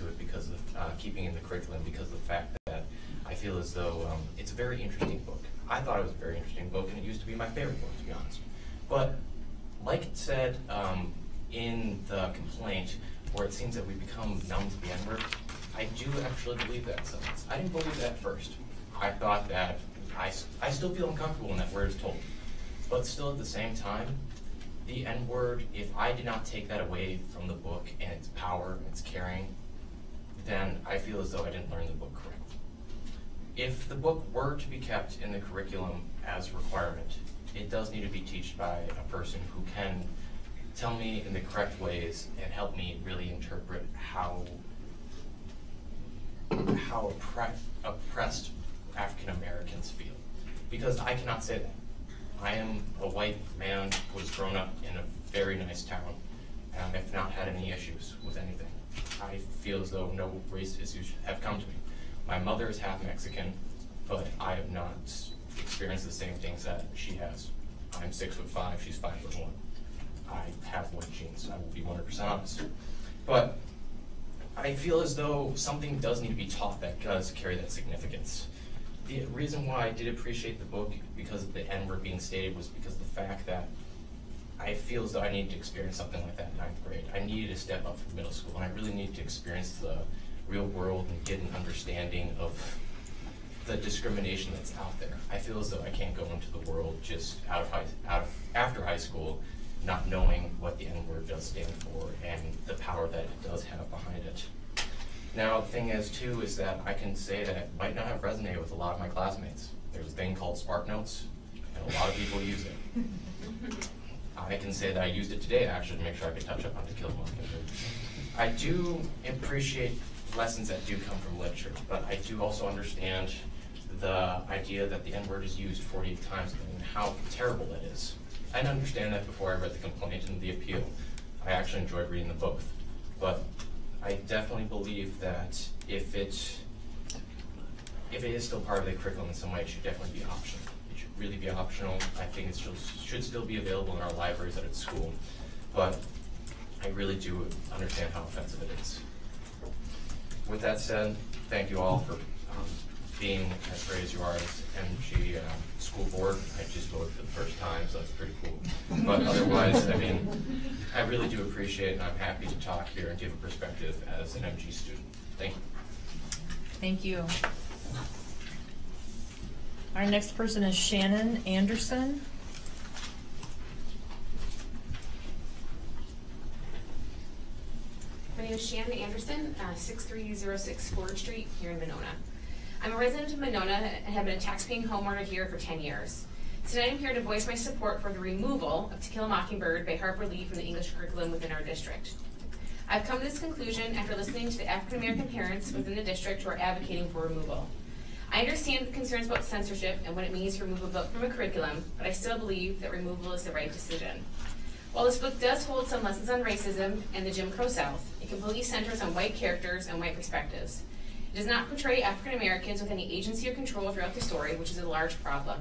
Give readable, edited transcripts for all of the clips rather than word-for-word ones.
to it because of keeping in the curriculum because of the fact that I feel as though it's a very interesting book. I thought it was a very interesting book, and it used to be my favorite book, to be honest. But like it said in the complaint, where it seems that we become numb to the N-word, I do actually believe that sentence. I didn't believe that at first. I thought that I still feel uncomfortable when that word is told. But still at the same time, the N-word, if I did not take that away from the book and its power and its caring, then I feel as though I didn't learn the book correctly. If the book were to be kept in the curriculum as a requirement, it does need to be taught by a person who can tell me in the correct ways and help me really interpret how oppressed African Americans feel. Because I cannot say that. I am a white man who was grown up in a very nice town, and I've not had any issues with anything. I feel as though no race issues have come to me. My mother is half Mexican, but I have not experienced the same things that she has. I'm 6'5", she's 5'1". I have white genes, I will be 100% honest. But I feel as though something does need to be taught that does carry that significance. The reason why I did appreciate the book because of the N-word being stated was because of the fact that I feel as though I needed to experience something like that in 9th grade. I needed to step up from middle school, and I really needed to experience the real world and get an understanding of the discrimination that's out there. I feel as though I can't go into the world just after high school not knowing what the N-word does stand for and the power that it does have behind it. Now, the thing is, too, is that I can say that it might not have resonated with a lot of my classmates. There's a thing called Spark Notes, and a lot of people use it. I can say that I used it today, actually, to make sure I could touch up on To Kill a Mockingbird. I do appreciate lessons that do come from literature, but I do also understand the idea that the N-word is used 48 times and how terrible that is. I didn't understand that before I read the complaint and the appeal. I actually enjoyed reading them both. But I definitely believe that if it is still part of the curriculum in some way, it should definitely be optional. It should really be optional. I think it should still be available in our libraries at its school. But I really do understand how offensive it is. With that said, thank you all for being as great as you are as MG school board. I just voted for the first time, so that's pretty cool. But otherwise, I mean, I really do appreciate it, and I'm happy to talk here and give a perspective as an MG student. Thank you. Thank you. Our next person is Shannon Anderson. My name is Shannon Anderson, 6306 Ford Street here in Monona. I'm a resident of Monona and have been a tax-paying homeowner here for 10 years. Tonight I'm here to voice my support for the removal of To Kill a Mockingbird by Harper Lee from the English curriculum within our district. I've come to this conclusion after listening to the African American parents within the district who are advocating for removal. I understand the concerns about censorship and what it means to remove a book from a curriculum, but I still believe that removal is the right decision. While this book does hold some lessons on racism and the Jim Crow South, it completely centers on white characters and white perspectives. It does not portray African Americans with any agency or control throughout the story, which is a large problem.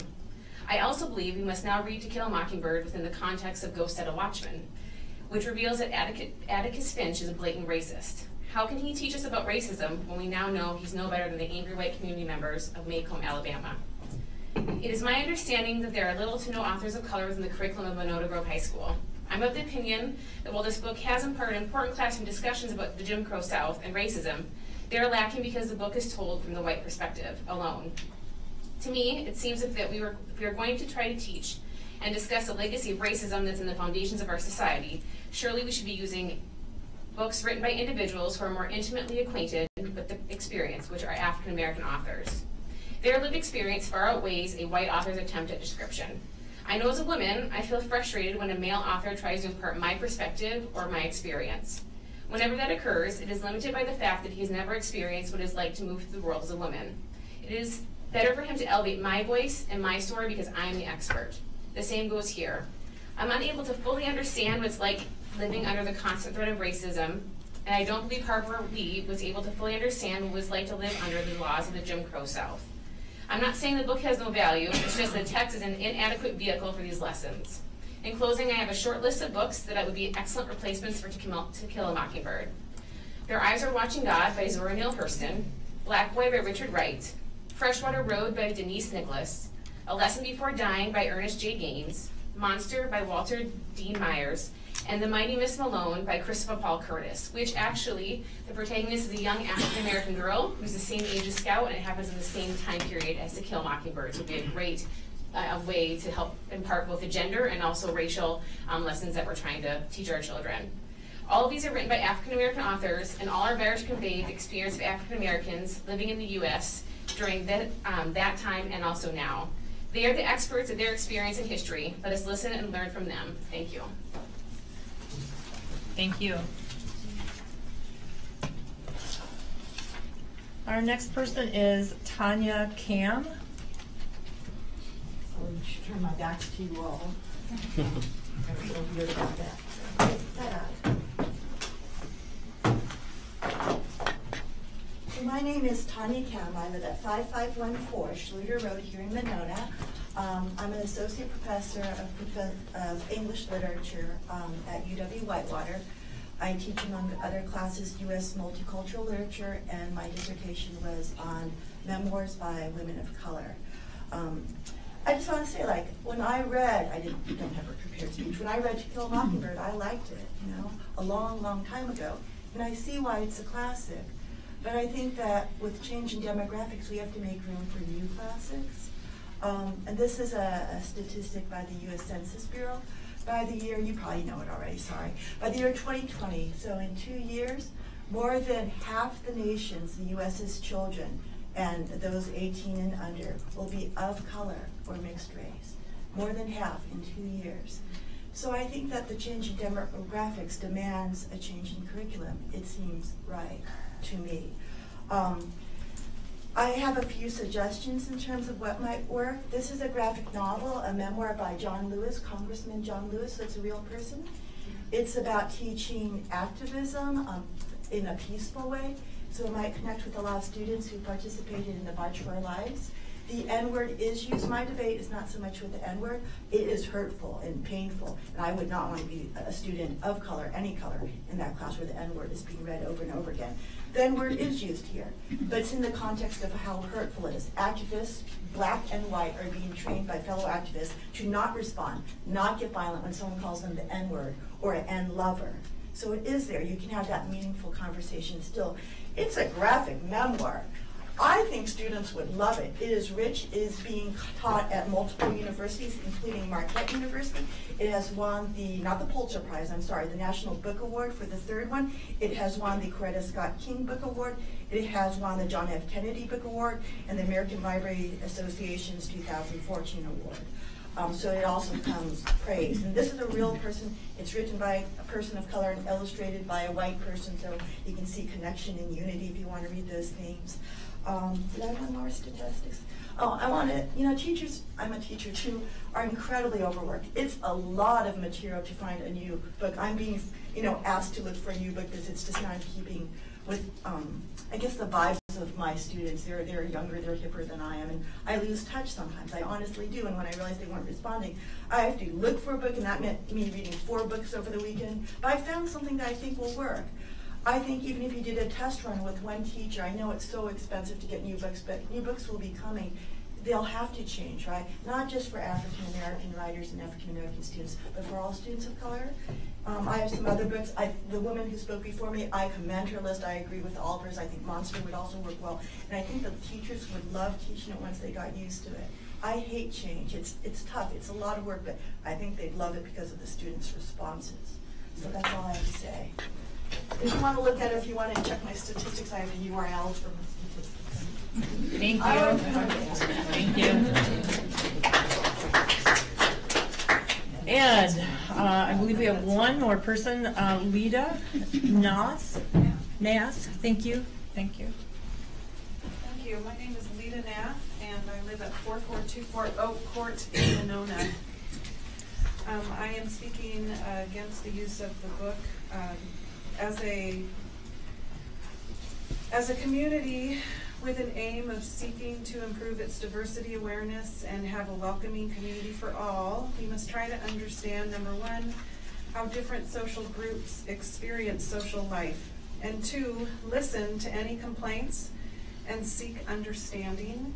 I also believe we must now read To Kill a Mockingbird within the context of Ghost at a Watchman, which reveals that Atticus Finch is a blatant racist. How can he teach us about racism when we now know he's no better than the angry white community members of Macomb, Alabama? It is my understanding that there are little to no authors of color within the curriculum of Monona Grove High School. I'm of the opinion that while this book has imparted important classroom discussions about the Jim Crow South and racism, they are lacking because the book is told from the white perspective alone. To me, it seems if we are going to try to teach and discuss the legacy of racism that's in the foundations of our society, surely we should be using books written by individuals who are more intimately acquainted with the experience, which are African American authors. Their lived experience far outweighs a white author's attempt at description. I know as a woman, I feel frustrated when a male author tries to impart my perspective or my experience. Whenever that occurs, it is limited by the fact that he has never experienced what it is like to move through the world as a woman. It is better for him to elevate my voice and my story because I am the expert. The same goes here. I'm unable to fully understand what it's like living under the constant threat of racism, and I don't believe Harper Lee was able to fully understand what it was like to live under the laws of the Jim Crow South. I'm not saying the book has no value, it's just that text is an inadequate vehicle for these lessons. In closing, I have a short list of books that would be excellent replacements for To Kill a Mockingbird. Their Eyes Are Watching God by Zora Neale Hurston, Black Boy by Richard Wright, Freshwater Road by Denise Nicholas, A Lesson Before Dying by Ernest J. Gaines, Monster by Walter Dean Myers, and The Mighty Miss Malone by Christopher Paul Curtis, which actually, the protagonist is a young African-American girl who's the same age as Scout, and it happens in the same time period as To Kill a Mockingbird. So it would be a great way to help impart both the gender and also racial lessons that we're trying to teach our children. All of these are written by African-American authors, and all are better to convey the experience of African-Americans living in the U.S. during that time and also now. They are the experts of their experience in history. Let us listen and learn from them. Thank you. Thank you. Our next person is Tanya Cam. So you should turn my back to you all. I'm so weird about that. So my name is Tanya Cam. I live at 5514 Schluter Road here in Monona. I'm an associate professor of English literature at UW-Whitewater. I teach, among other classes, U.S. multicultural literature, and my dissertation was on memoirs by women of color. I just want to say, like, when I read, I don't have a prepared speech, when I read To Kill a Mockingbird, I liked it, you know, a long, long time ago. And I see why it's a classic. But I think that with change in demographics, we have to make room for new classics. And this is a statistic by the U.S. Census Bureau. By the year, you probably know it already, sorry. By the year 2020, so in 2 years, more than half the nation's, the U.S.'s children, and those 18 and under, will be of color or mixed race. More than half in 2 years. So I think that the change in demographics demands a change in curriculum. It seems right to me. I have a few suggestions in terms of what might work. This is a graphic novel, a memoir by John Lewis, Congressman John Lewis, so it's a real person. It's about teaching activism in a peaceful way, so it might connect with a lot of students who participated in the March for Our Lives. The N-word is used. My debate is not so much with the N-word. It is hurtful and painful, and I would not want to be a student of color, any color, in that class where the N-word is being read over and over again. The N-word is used here, but it's in the context of how hurtful it is. Activists, black and white, are being trained by fellow activists to not respond, not get violent when someone calls them the N-word or an N-lover. So it is there. You can have that meaningful conversation still. It's a graphic memoir. I think students would love it. It is rich. It is being taught at multiple universities, including Marquette University. It has won the, not the Pulitzer Prize, I'm sorry, the National Book Award for the third one. It has won the Coretta Scott King Book Award. It has won the John F. Kennedy Book Award and the American Library Association's 2014 award. So it also comes praise. And this is a real person. It's written by a person of color and illustrated by a white person, so you can see connection and unity if you want to read those themes. Did I want more statistics? Oh, I want to, you know, teachers, I'm a teacher too, are incredibly overworked. It's a lot of material to find a new book. I'm being, you know, asked to look for a new book because it's just not in keeping with, I guess, the vibes of my students. They're younger, they're hipper than I am, and I lose touch sometimes. I honestly do, and when I realize they weren't responding, I have to look for a book, and that meant me reading 4 books over the weekend. But I found something that I think will work. I think even if you did a test run with one teacher, I know it's so expensive to get new books, but new books will be coming. They'll have to change, right? Not just for African American writers and African American students, but for all students of color. I have some other books. The woman who spoke before me, I commend her list. I agree with all of hers. I think Monster would also work well. And I think the teachers would love teaching it once they got used to it. I hate change. It's tough. It's a lot of work, but I think they'd love it because of the students' responses. So that's all I have to say. If you want to look at it, if you want to check my statistics, I have the URLs for my statistics. Thank you. Thank you. And I believe we have one more person, Lita Nas. Thank you. Thank you. Thank you. My name is Lita Nath, and I live at 4424 Oak Court in Monona. I am speaking against the use of the book. As a community with an aim of seeking to improve its diversity awareness and have a welcoming community for all, we must try to understand, number one, how different social groups experience social life. And 2, listen to any complaints and seek understanding.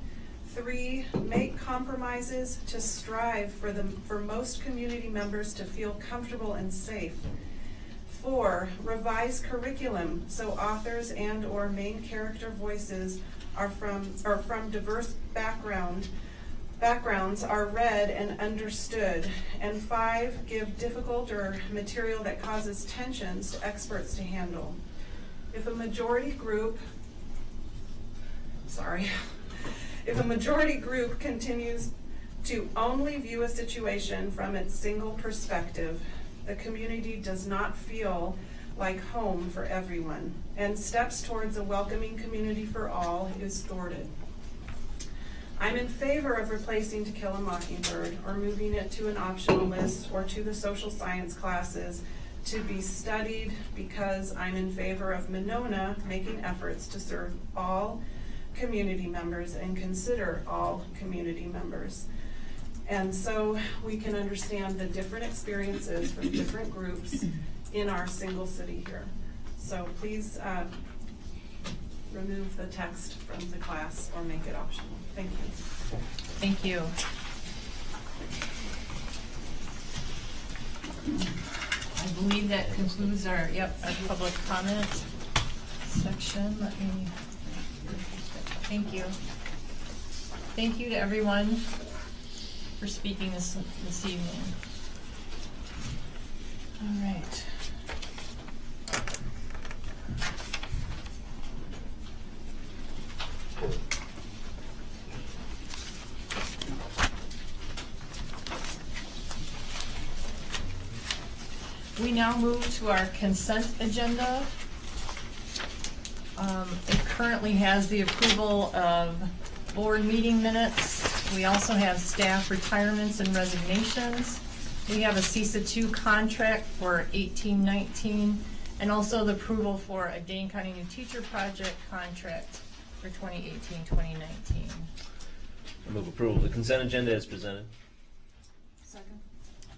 3, make compromises to strive for most community members to feel comfortable and safe. 4, revise curriculum so authors and or main character voices are from diverse backgrounds are read and understood. And 5, give difficult or material that causes tensions to experts to handle. If a majority group continues to only view a situation from its single perspective, the community does not feel like home for everyone, and steps towards a welcoming community for all is thwarted. I'm in favor of replacing To Kill a Mockingbird or moving it to an optional list or to the social science classes to be studied because I'm in favor of Monona making efforts to serve all community members and consider all community members. And so we can understand the different experiences from different groups in our single city here. So please remove the text from the class or make it optional. Thank you. Thank you. I believe that concludes our public comment section. Thank you. Thank you to everyone for speaking this evening. All right. We now move to our consent agenda. It currently has the approval of board meeting minutes. We also have staff retirements and resignations. We have a CISA 2 contract for 18-19, and also the approval for a Dane County New Teacher Project contract for 2018-2019. I move approval of the consent agenda as presented. Second.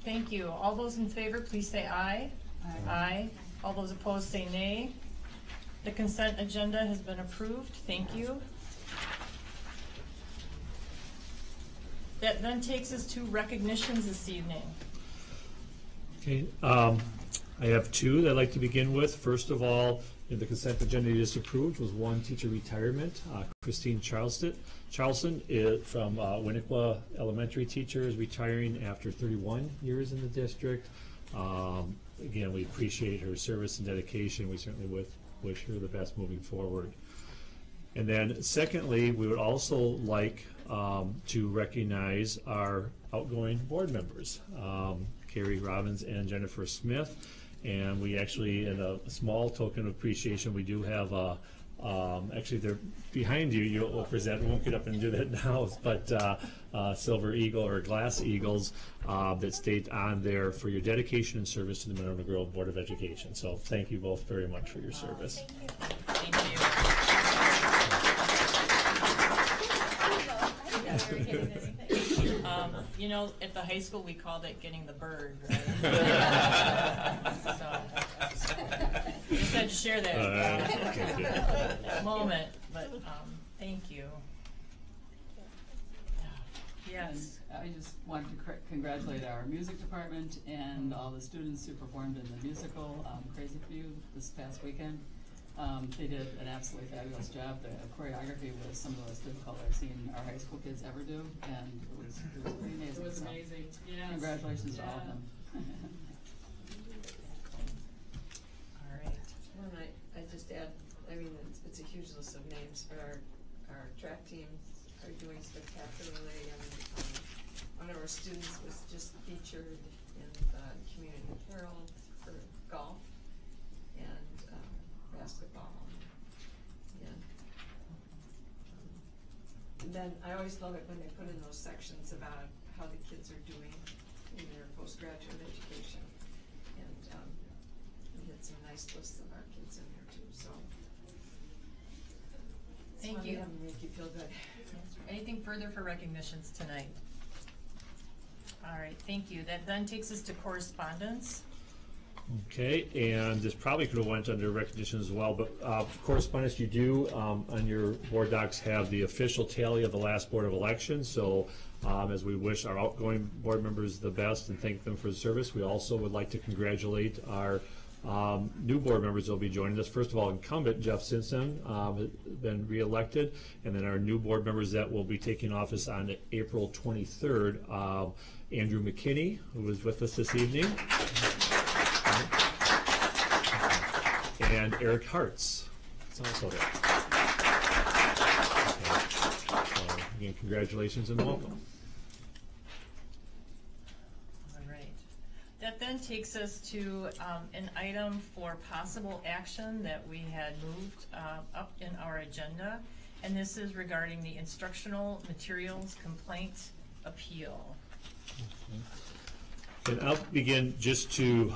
Thank you. All those in favor, please say aye. Aye. Aye. All those opposed say nay. The consent agenda has been approved. Thank you. That then takes us to recognitions this evening. Okay, I have 2 that I'd like to begin with. First of all, in the consent agenda you just approved was 1 teacher retirement. Christine Charleston is from Winnequa Elementary teacher is retiring after 31 years in the district. Again, we appreciate her service and dedication. We certainly wish her the best moving forward. And then secondly, we would also like to recognize our outgoing board members, Carrie Robbins and Jennifer Smith. And we actually, in a small token of appreciation, we do have actually they're behind you. You'll present. We won't get up and do that now, but Silver Eagle or Glass Eagles that state on there for your dedication and service to the Monona Grove Board of Education. So thank you both very much for your service. Thank you. You know, at the high school we called it getting the bird, right? So, just had to share that moment, but thank you. Yes. And I just wanted to congratulate our music department and all the students who performed in the musical Crazy for You this past weekend. They did an absolutely fabulous job. The choreography was some of the most difficult I've seen our high school kids ever do, and it was pretty amazing. It was amazing. Yes. Congratulations to all of them. All right. Well, I just add, I mean, it's a huge list of names, but our track teams are doing spectacularly, and one of our students was just featured in the Community Herald for golf and basketball. And then I always love it when they put in those sections about how the kids are doing in their postgraduate education. And we had some nice lists of our kids in there too, so. Thank you. Have them make you feel good. Anything further for recognitions tonight? All right, thank you. That then takes us to correspondence. Okay, and this probably could have went under recognition as well, but correspondence you do on your board docs have the official tally of the last Board of Elections. So as we wish our outgoing board members the best and thank them for the service, we also would like to congratulate our new board members that will be joining us. First of all, incumbent Jeff Simpson has been reelected, and then our new board members that will be taking office on April 23rd, Andrew McKinney, who is with us this evening, and Eric Hartz. It's also there. Okay. So, again, congratulations and welcome. All right. That then takes us to an item for possible action that we had moved up in our agenda, and this is regarding the instructional materials complaint appeal. And I'll begin just to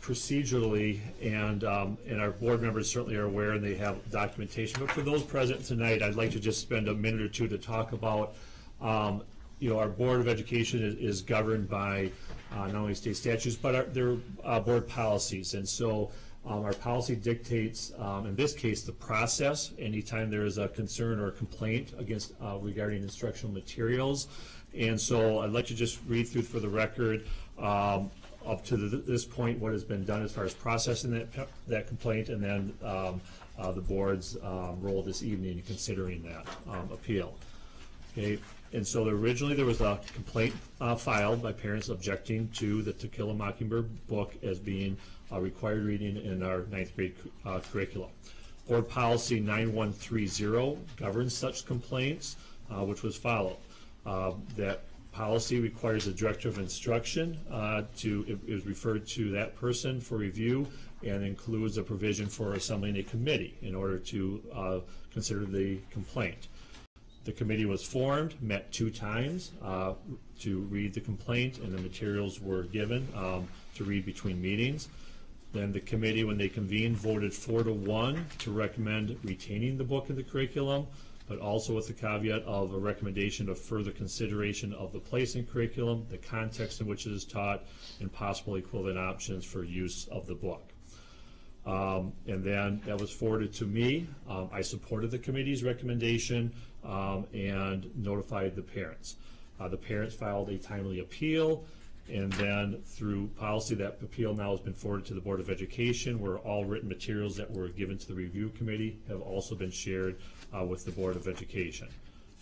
procedurally, and our board members certainly are aware and they have documentation, but for those present tonight, I'd like to just spend a minute or two to talk about, our Board of Education is governed by not only state statutes, but their board policies. And so our policy dictates, in this case, the process anytime there is a concern or a complaint against regarding instructional materials. And so I'd like to just read through for the record up to this point what has been done as far as processing that complaint, and then the board's role this evening in considering that appeal. Okay, and so originally there was a complaint filed by parents objecting to the To Kill a Mockingbird book as being a required reading in our 9th grade curriculum. Board Policy 9130 governs such complaints, which was followed. That policy requires the director of instruction is referred to that person for review, and includes a provision for assembling a committee in order to consider the complaint. The committee was formed, met 2 times to read the complaint, and the materials were given to read between meetings. Then the committee, when they convened, voted 4-1 to recommend retaining the book in the curriculum, but also with the caveat of a recommendation of further consideration of the place in curriculum, the context in which it is taught, and possible equivalent options for use of the book. And then that was forwarded to me. I supported the committee's recommendation and notified the parents. The parents filed a timely appeal, and then through policy, that appeal now has been forwarded to the Board of Education, where all written materials that were given to the review committee have also been shared with the Board of Education.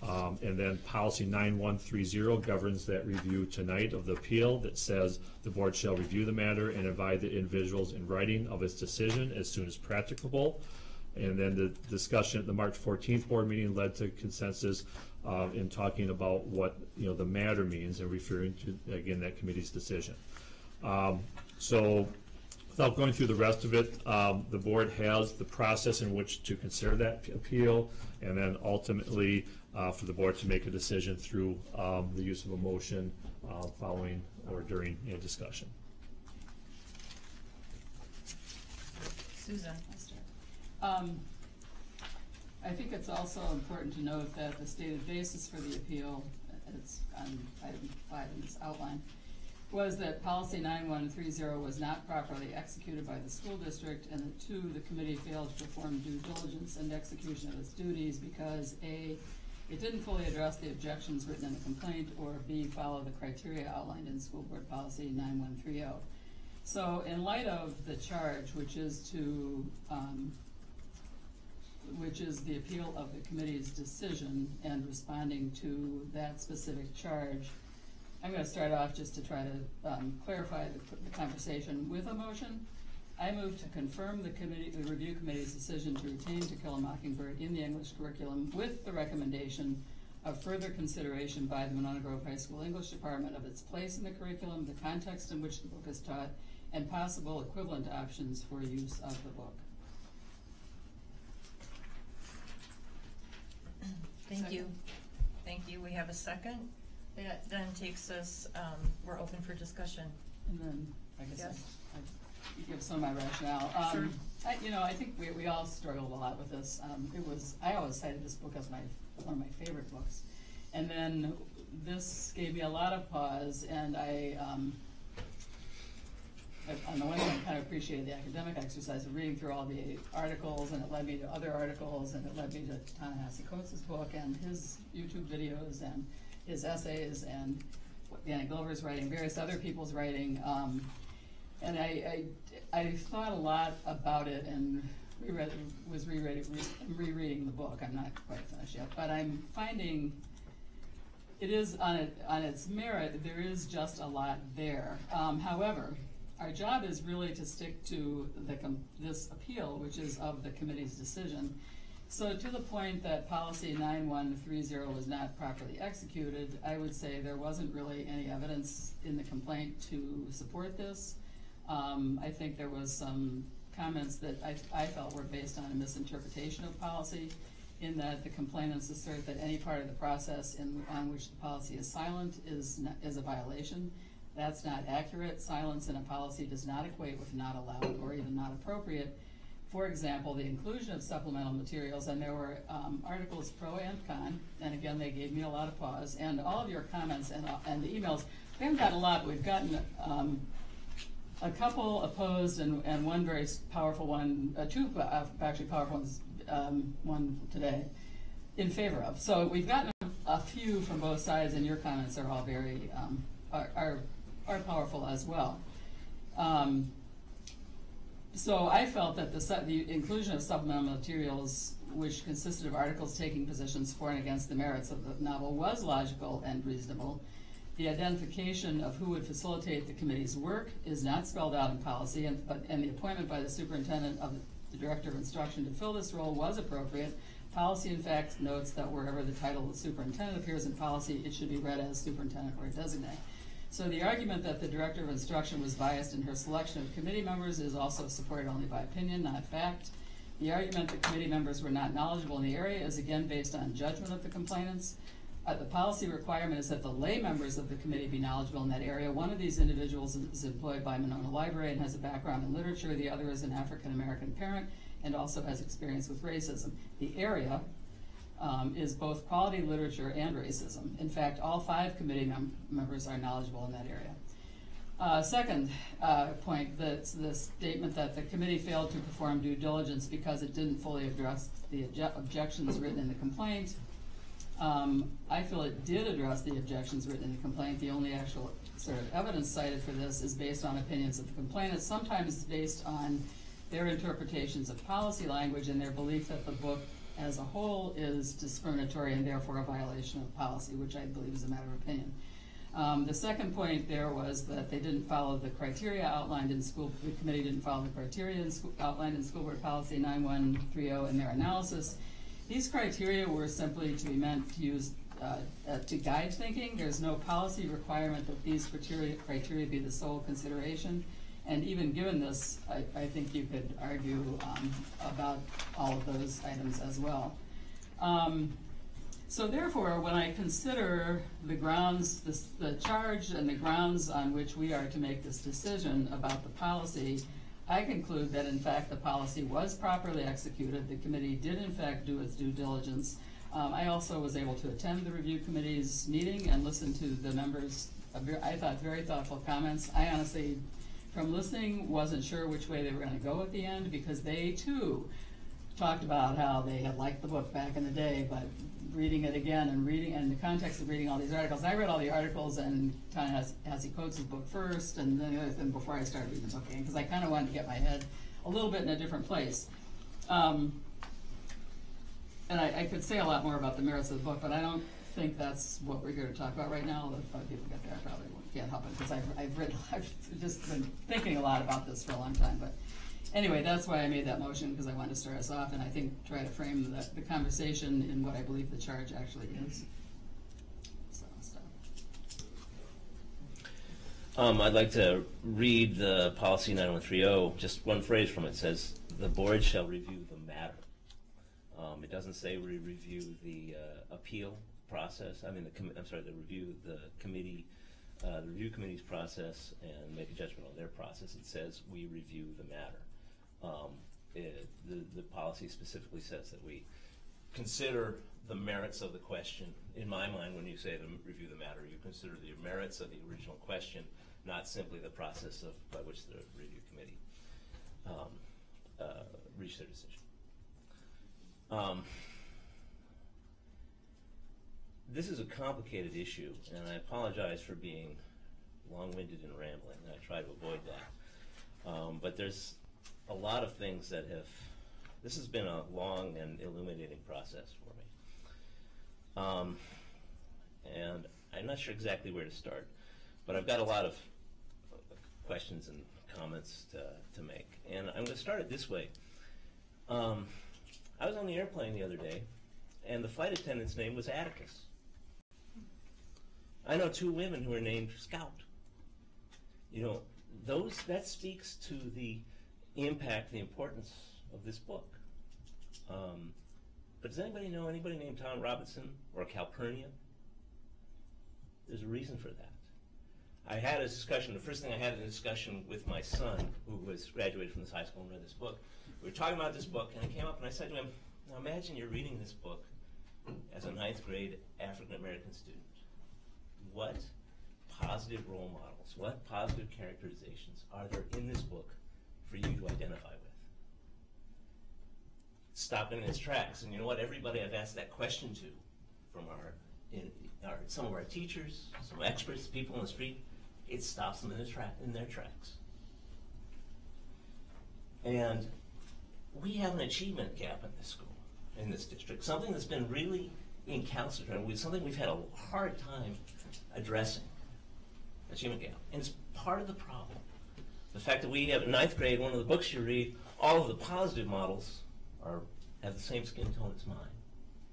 And then policy 9130 governs that review tonight of the appeal, that says the board shall review the matter and invite the individuals in writing of its decision as soon as practicable. And then the discussion at the March 14th board meeting led to consensus in talking about what the matter means and referring to, again, that committee's decision. So without going through the rest of it, the board has the process in which to consider that appeal, and then ultimately for the board to make a decision through the use of a motion following or during discussion. Susan. I think it's also important to note that the stated basis for the appeal, it's on item 5 in this outline, was that policy 9130 was not properly executed by the school district, and that 2, the committee failed to perform due diligence and execution of its duties because A, it didn't fully address the objections written in the complaint, or B, follow the criteria outlined in school board policy 9130. So in light of the charge, which is the appeal of the committee's decision and responding to that specific charge, I'm going to start off just to try to clarify the conversation with a motion. I move to confirm the review committee's decision to retain To Kill a Mockingbird in the English curriculum, with the recommendation of further consideration by the Monona Grove High School English Department of its place in the curriculum, the context in which the book is taught, and possible equivalent options for use of the book. Thank you. Thank you. We have a second. That then takes us, we're open for discussion. And then, I guess Yes. I give some of my rationale. Sure. I think we all struggled a lot with this. I always cited this book as one of my favorite books. And then this gave me a lot of pause, and on the one hand, I kind of appreciated the academic exercise of reading through all the articles, and it led me to other articles, and it led me to Ta-Nehisi Coates' book and his YouTube videos and his essays and what Danny Glover's writing, various other people's writing. And I thought a lot about it and was rereading the book. I'm not quite finished yet, but I'm finding it is on its merit, there is just a lot there. However, our job is really to stick to this appeal, which is of the committee's decision. So to the point that policy 9130 was not properly executed, I would say there wasn't really any evidence in the complaint to support this. I think there was some comments that I felt were based on a misinterpretation of policy, in that the complainants assert that any part of the process on which the policy is silent is a violation. That's not accurate. Silence in a policy does not equate with not allowed or even not appropriate. For example, the inclusion of supplemental materials, and there were articles pro and con, and again, they gave me a lot of pause, and all of your comments and the emails. We haven't gotten a lot, but we've gotten a couple opposed and one very powerful one, two actually powerful ones, one today, in favor of. So we've gotten a few from both sides, and your comments are all very, are powerful as well. So I felt that the inclusion of supplemental materials, which consisted of articles taking positions for and against the merits of the novel, was logical and reasonable. The identification of who would facilitate the committee's work is not spelled out in policy, and the appointment by the superintendent of the director of instruction to fill this role was appropriate. Policy, in fact, notes that wherever the title of superintendent appears in policy, it should be read as superintendent or designate. So the argument that the director of instruction was biased in her selection of committee members is also supported only by opinion, not fact. The argument that committee members were not knowledgeable in the area is again based on judgment of the complainants. The policy requirement is that the lay members of the committee be knowledgeable in that area. One of these individuals is employed by Monona Library and has a background in literature. The other is an African-American parent and also has experience with racism. The area is both quality literature and racism. In fact, all 5 committee members are knowledgeable in that area. Second point, the statement that the committee failed to perform due diligence because it didn't fully address the objections written in the complaint. I feel it did address the objections written in the complaint. The only actual sort of evidence cited for this is based on opinions of the complainants, sometimes based on their interpretations of policy language and their belief that the book as a whole is discriminatory and therefore a violation of policy, which I believe is a matter of opinion. The second point there was that they didn't follow the criteria outlined in school, the committee didn't follow the criteria outlined in School Board Policy 9130 in their analysis. These criteria were simply to be meant to use to guide thinking. There's no policy requirement that these criteria be the sole consideration. And even given this, I think you could argue about all of those items as well. So therefore, when I consider the grounds, the charge and the grounds on which we are to make this decision about the policy, I conclude that in fact the policy was properly executed. The committee did in fact do its due diligence. I also was able to attend the review committee's meeting and listen to the members' I thought very thoughtful comments. I honestly, from listening, wasn't sure which way they were going to go at the end, because they too talked about how they had liked the book back in the day, but reading it again and reading in the context of reading all these articles, I read all the articles and Ta-Nehisi Coates' book first, and then the other thing before I started reading the book again, because I kind of wanted to get my head a little bit in a different place. And I could say a lot more about the merits of the book, but I don't think that's what we're here to talk about right now. If other people get there, I probably can't help it, because I've just been thinking a lot about this for a long time. But anyway, that's why I made that motion, because I wanted to start us off and I think try to frame the conversation in what I believe the charge actually is. I'd like to read the policy 9130, just one phrase from it. It says, the board shall review the matter. It doesn't say we review the appeal process. I mean, the review committee's process and make a judgment on their process. It says we review the matter. The policy specifically says that we consider the merits of the question. In my mind, when you say to review the matter, you consider the merits of the original question, not simply the process by which the review committee reached their decision. This is a complicated issue, and I apologize for being long-winded and rambling. I try to avoid that. But there's a lot of things that this has been a long and illuminating process for me. And I'm not sure exactly where to start, but I've got a lot of questions and comments to make. And I'm going to start it this way. I was on the airplane the other day, and the flight attendant's name was Atticus. I know 2 women who are named Scout. You know, that speaks to the impact, the importance of this book. But does anybody know anybody named Tom Robinson or Calpurnia? There's a reason for that. I had a discussion, the first thing I had a discussion with my son, who was graduated from this high school and read this book. We were talking about this book, and I came up and I said to him, now imagine you're reading this book as a 9th grade African-American student. What positive role models, what positive characterizations are there in this book for you to identify with? Stop in its tracks. And you know what? Everybody I've asked that question to, from some of our teachers, some experts, people on the street, it stops them in their tracks. And we have an achievement gap in this school, in this district, something that's been really incalcitrant, something we've had a hard time addressing, achievement gap. And it's part of the problem. The fact that we have in 9th grade, one of the books you read, all of the positive models have the same skin tone as mine,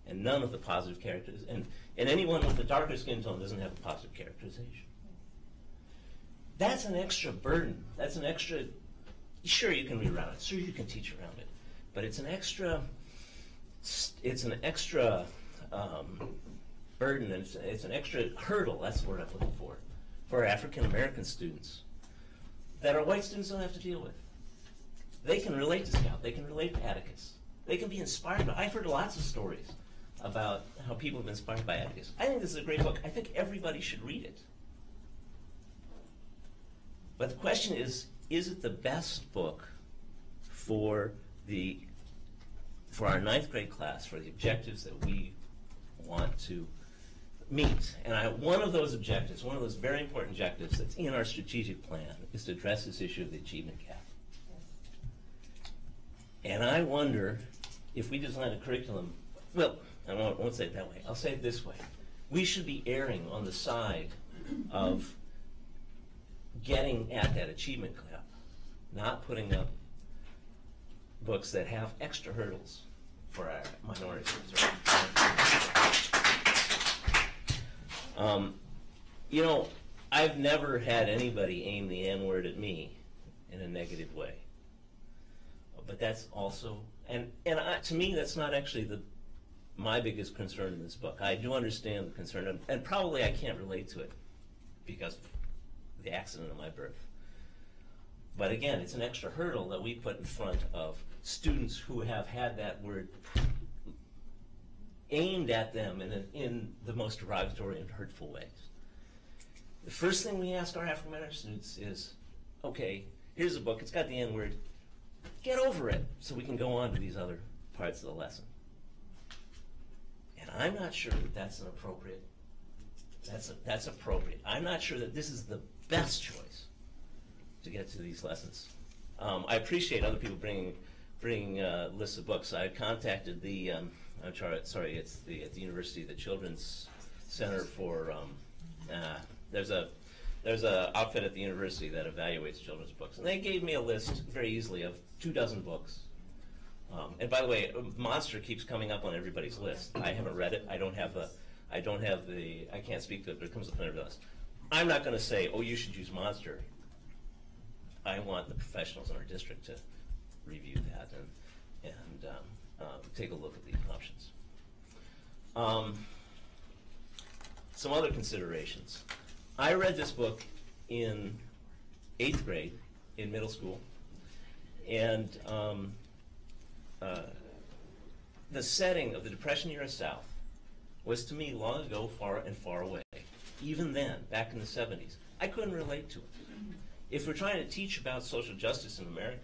and none of the positive characters, and anyone with a darker skin tone doesn't have a positive characterization. That's an extra burden. That's an extra, sure you can read around it, sure you can teach around it, but it's an extra burden, and it's an extra hurdle, that's the word I'm looking for African American students that our white students don't have to deal with. They can relate to Scout, they can relate to Atticus. They can be inspired. I've heard lots of stories about how people have been inspired by Atticus. I think this is a great book. I think everybody should read it. But the question is it the best book for our 9th grade class, for the objectives that we want to meet? And one of those objectives, one of those very important objectives that's in our strategic plan, is to address this issue of the achievement gap. And I wonder if we design a curriculum, well, I won't say it that way. I'll say it this way. We should be erring on the side of getting at that achievement gap, not putting up books that have extra hurdles for our minority students. You know, I've never had anybody aim the N-word at me in a negative way. But that's also, to me, that's not actually my biggest concern in this book. I do understand the concern, and probably I can't relate to it because of the accident of my birth. But again, it's an extra hurdle that we put in front of students who have had that word aimed at them in the most derogatory and hurtful ways. The first thing we ask our African American students is, okay, here's a book, it's got the N-word, get over it so we can go on to these other parts of the lesson. And I'm not sure that that's appropriate. I'm not sure that this is the best choice to get to these lessons. I appreciate other people bringing lists of books. I contacted at the university, the Children's Center for, there's a outfit at the university that evaluates children's books, and they gave me a list very easily of 24 books. And by the way, Monster keeps coming up on everybody's list. I haven't read it. I can't speak to it, but it comes up on everybody's list. I'm not going to say, oh, you should use Monster. I want the professionals in our district to review that and take a look at the options. Some other considerations. I read this book in 8th grade in middle school, and the setting of the Depression-era South was to me long ago far away. Even then, back in the 70s, I couldn't relate to it. If we're trying to teach about social justice in America,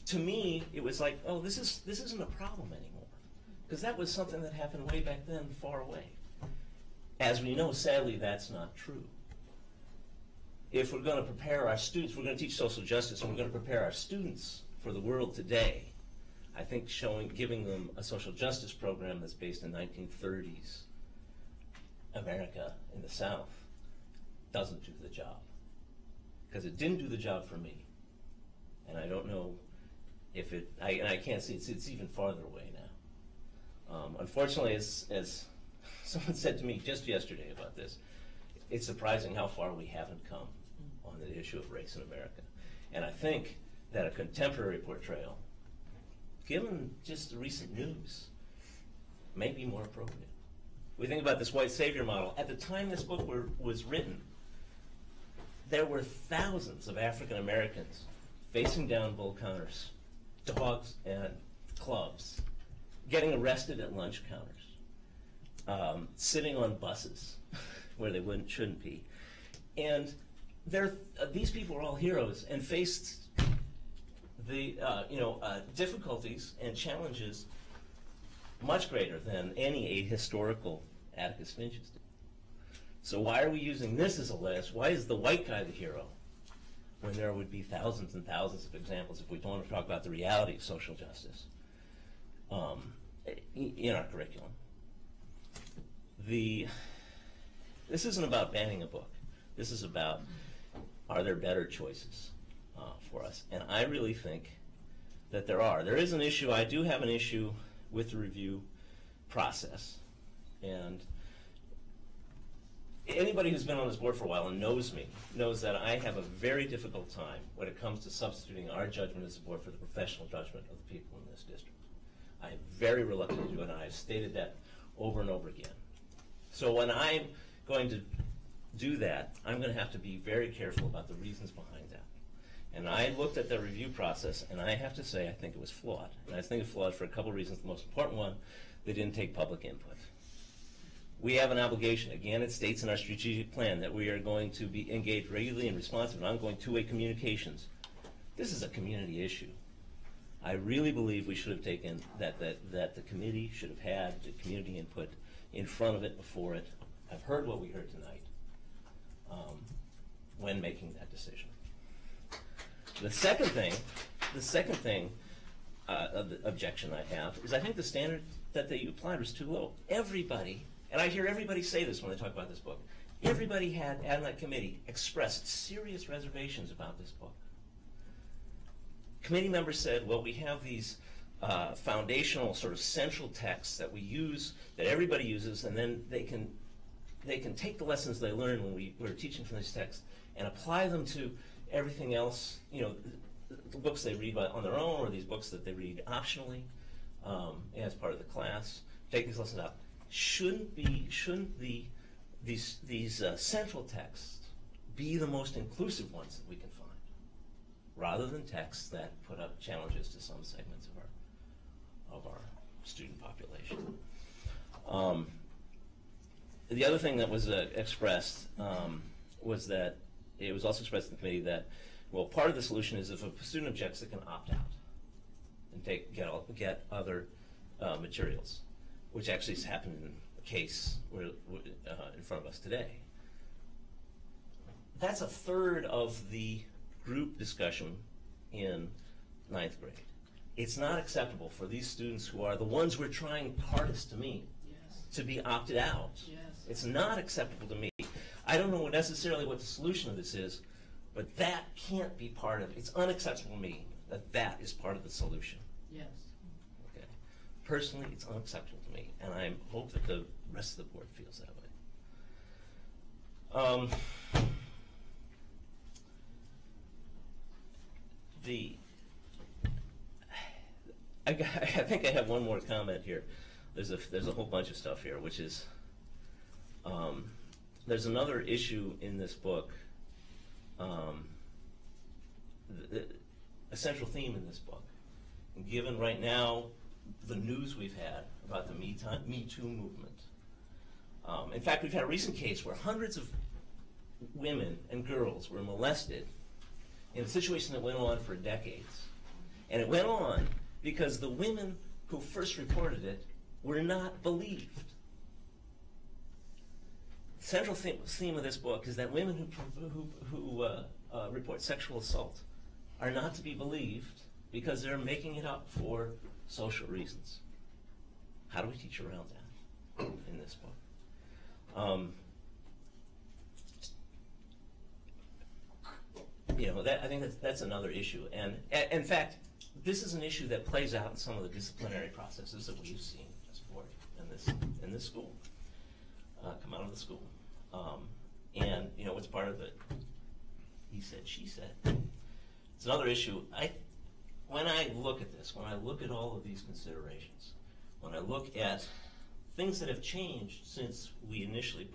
to me, it was like, oh, this isn't a problem anymore. Because that was something that happened way back then, far away. As we know, sadly, that's not true. If we're going to prepare our students, we're going to teach social justice, and we're going to prepare our students for the world today, I think giving them a social justice program that's based in 1930s America in the South doesn't do the job. Because it didn't do the job for me. And I don't know if and I can't see, it's even farther away now. Unfortunately, as someone said to me just yesterday about this, it's surprising how far we haven't come on the issue of race in America. And I think that a contemporary portrayal, given just the recent news, may be more appropriate. We think about this white savior model. At the time this book was written, there were thousands of African Americans facing down bull counters, dogs and clubs, getting arrested at lunch counters, sitting on buses where they shouldn't be. And these people are all heroes and faced the difficulties and challenges much greater than any ahistorical Atticus Finch's did. So why are we using this as a list? Why is the white guy the hero when there would be thousands and thousands of examples if we don't want to talk about the reality of social justice in our curriculum? This isn't about banning a book. This is about, are there better choices for us? And I really think that there are. There is an issue. I do have an issue with the review process. And anybody who's been on this board for a while and knows me knows that I have a very difficult time when it comes to substituting our judgment as a board for the professional judgment of the people in this district. I am very reluctant to do it, and I've stated that over and over again. So when I'm going to do that, I'm going to have to be very careful about the reasons behind that. And I looked at the review process, and I have to say I think it was flawed. And I think it's flawed for a couple of reasons. The most important one, they didn't take public input. We have an obligation, again, it states in our strategic plan that we are going to be engaged regularly and responsive in ongoing two-way communications. This is a community issue. I really believe we should have taken that the committee should have had the community input in front of it, before it. I've heard what we heard tonight when making that decision. The second thing, the objection I have is I think the standard that they applied was too low. Everybody, and I hear everybody say this when they talk about this book, everybody had on that committee expressed serious reservations about this book. Committee members said, well, we have these foundational sort of central texts that we use, that everybody uses, and then they can take the lessons they learn when we're teaching from these texts and apply them to everything else, the books they read on their own, or these books that they read optionally as part of the class. Take these lessons out. Shouldn't these central texts be the most inclusive ones that we can find, rather than texts that put up challenges to some segments of our student population? The other thing that was expressed was that it was also expressed in the committee that, well, part of the solution is if a student objects, they can opt out and get other materials, which actually has happened in a case in front of us today. That's a third of the group discussion in 9th grade. It's not acceptable for these students who are the ones we're trying hardest to meet to be opted out. Yes. It's not acceptable to me. I don't know necessarily what the solution of this is, but that can't be part of it. It's unacceptable to me that is part of the solution. Yes. Okay. Personally, it's unacceptable to me, and I hope that the rest of the board feels that way. I think I have one more comment here. There's a whole bunch of stuff here, which is there's another issue in this book, a central theme in this book. And given right now the news we've had about the Me Too movement, in fact, we've had a recent case where hundreds of women and girls were molested in a situation that went on for decades. And it went on because the women who first reported it were not believed. The central theme of this book is that women who report sexual assault are not to be believed because they're making it up for social reasons. How do we teach around that in this book? I think that's another issue. And in fact, this is an issue that plays out in some of the disciplinary processes that we've seen as a board in this school, come out of the school. And what's part of it? He said, she said. It's another issue. When I look at this, when I look at all of these considerations, when I look at things that have changed since we initially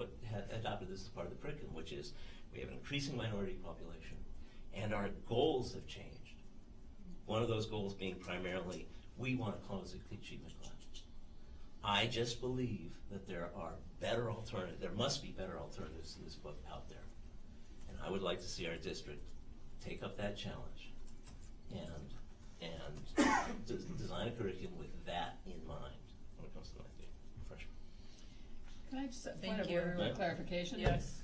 adopted this as part of the curriculum, which is we have an increasing minority population, and our goals have changed. One of those goals being primarily, we want to close the achievement gap. I just believe that there must be better alternatives to this book out there. And I would like to see our district take up that challenge and design a curriculum with that in mind when it comes to the freshman. Can I just, Thank point of you. order, a clarification? Yes.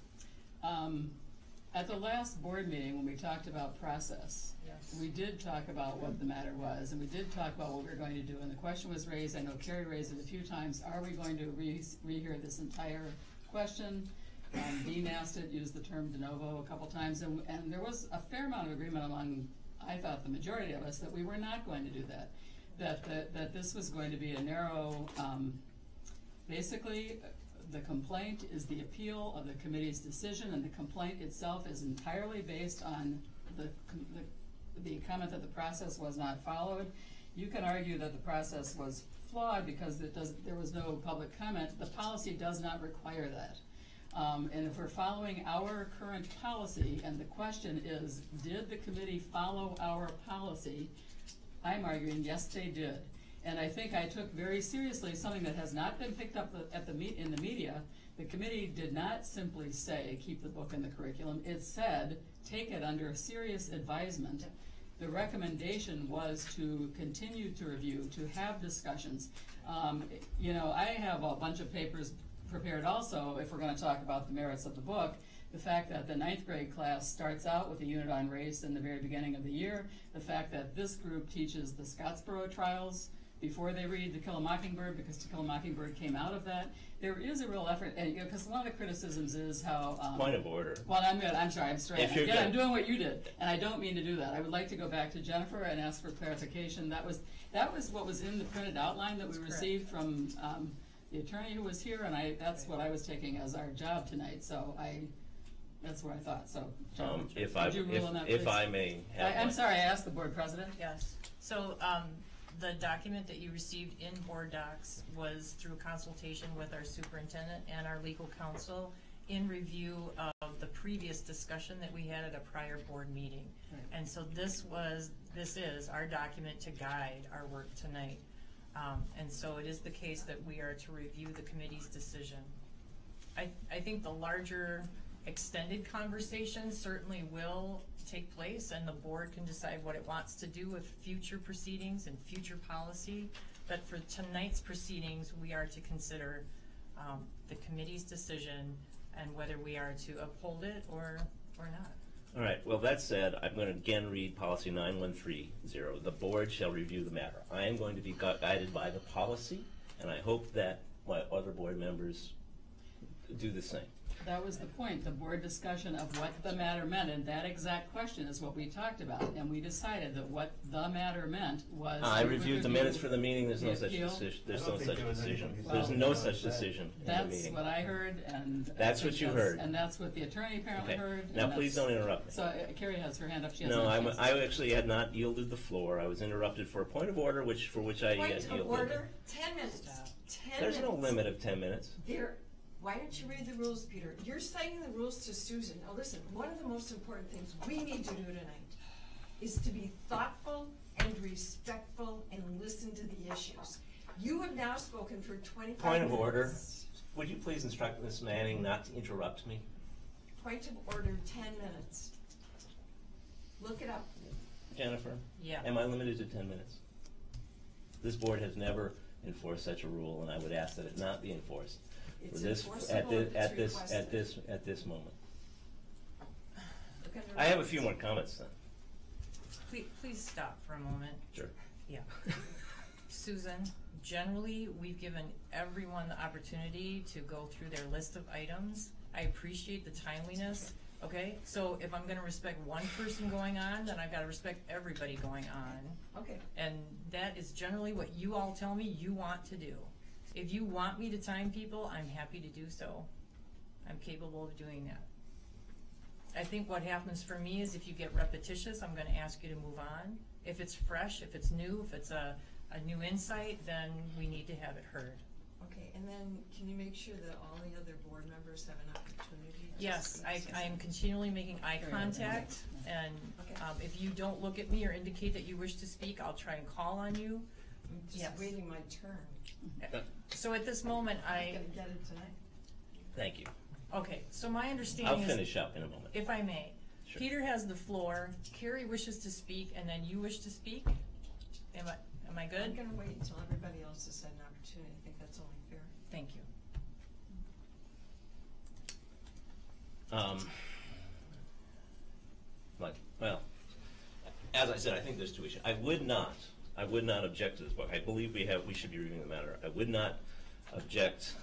At the last board meeting, when we talked about process, Yes. we did talk about what the matter was, and we did talk about what we were going to do, and the question was raised, I know Carrie raised it a few times, are we going to rehear this entire question? Dean asked it, used the term de novo a couple times, and there was a fair amount of agreement among, I thought, the majority of us, that we were not going to do that. That this was going to be a narrow, basically, the complaint is the appeal of the committee's decision, and the complaint itself is entirely based on the comment that the process was not followed. You can argue that the process was flawed because there was no public comment. The policy does not require that. And if we're following our current policy, and the question is, did the committee follow our policy? I'm arguing, yes, they did. And I think I took very seriously something that has not been picked up in the media. The committee did not simply say, keep the book in the curriculum. It said, take it under serious advisement. The recommendation was to continue to review, to have discussions. I have a bunch of papers prepared also, if we're going to talk about the merits of the book. The fact that the 9th grade class starts out with a unit on race in the very beginning of the year. The fact that this group teaches the Scottsboro trials before they read To Kill a Mockingbird, because To Kill a Mockingbird came out of that. There is a real effort, and because one of the criticisms is how... Point of order. Well, I'm sorry, I'm straight. Again, I'm doing what you did, and I don't mean to do that. I would like to go back to Jennifer and ask for clarification. That was what was in the printed outline that we received from the attorney who was here, and that's what I was taking as our job tonight, so that's what I thought. So, if I may have I'm sorry, I asked the board president. Yes. So the document that you received in board docs was through consultation with our superintendent and our legal counsel in review of the previous discussion that we had at a prior board meeting. Right. And so this is our document to guide our work tonight. And so it is the case that we are to review the committee's decision. I think the larger extended conversation certainly will take place, and the board can decide what it wants to do with future proceedings and future policy. But for tonight's proceedings, we are to consider the committee's decision and whether we are to uphold it or not. All right. Well, that said, I'm going to again read policy 9130. The board shall review the matter. I am going to be guided by the policy, and I hope that my other board members do the same. That was the point, the board discussion of what the matter meant, and that exact question is what we talked about, and we decided that what the matter meant was... I reviewed the minutes for the meeting. There's no such decision. There's no such decision. There's no such decision in the meeting. That's what I heard, and... That's what you heard. And that's what the attorney apparently heard. Now, please don't interrupt me. So Carrie has her hand up. She has no, I actually had not yielded the floor. I was interrupted for a point of order, for which I yielded. Point of order, 10 minutes. 10 There's minutes. no limit of 10 minutes. Why don't you read the rules, Peter? You're citing the rules to Susan. Now listen, one of the most important things we need to do tonight is to be thoughtful and respectful and listen to the issues. You have now spoken for 25 minutes. Point of order. Would you please instruct Ms. Manning not to interrupt me? point of order, 10 minutes. Look it up. Jennifer? Yeah. Am I limited to 10 minutes? This board has never enforced such a rule, and I would ask that it not be enforced. For It's this, enforceable if it's requested. at this moment. Look under I have a few more comments then. Please stop for a moment. Sure. Yeah. Susan, generally, we've given everyone the opportunity to go through their list of items. I appreciate the timeliness, okay? So if I'm gonna respect one person going on, then I've gotta respect everybody going on. Okay. And that is generally what you all tell me you want to do. If you want me to time people, I'm happy to do so. I'm capable of doing that. I think what happens for me is if you get repetitious, I'm gonna ask you to move on. If it's fresh, if it's new, if it's a new insight, then we need to have it heard. Okay, and then can you make sure that all the other board members have an opportunity to Yes, speak? I am continually making eye contact, and Okay. if you don't look at me or indicate that you wish to speak, I'll try and call on you. I'm just Yes. waiting my turn. So at this moment, I'm gonna get it tonight. Thank you. okay, so my understanding I'll is. finish up in a moment. If I may. Sure. Peter has the floor, Carrie wishes to speak, and then you wish to speak? Am I I'm good? gonna wait until everybody else has had an opportunity. I think that's only fair. Thank you. Well, as I said, I think there's two issues. I would not object to this book. I believe we should be reviewing the matter. I would not object,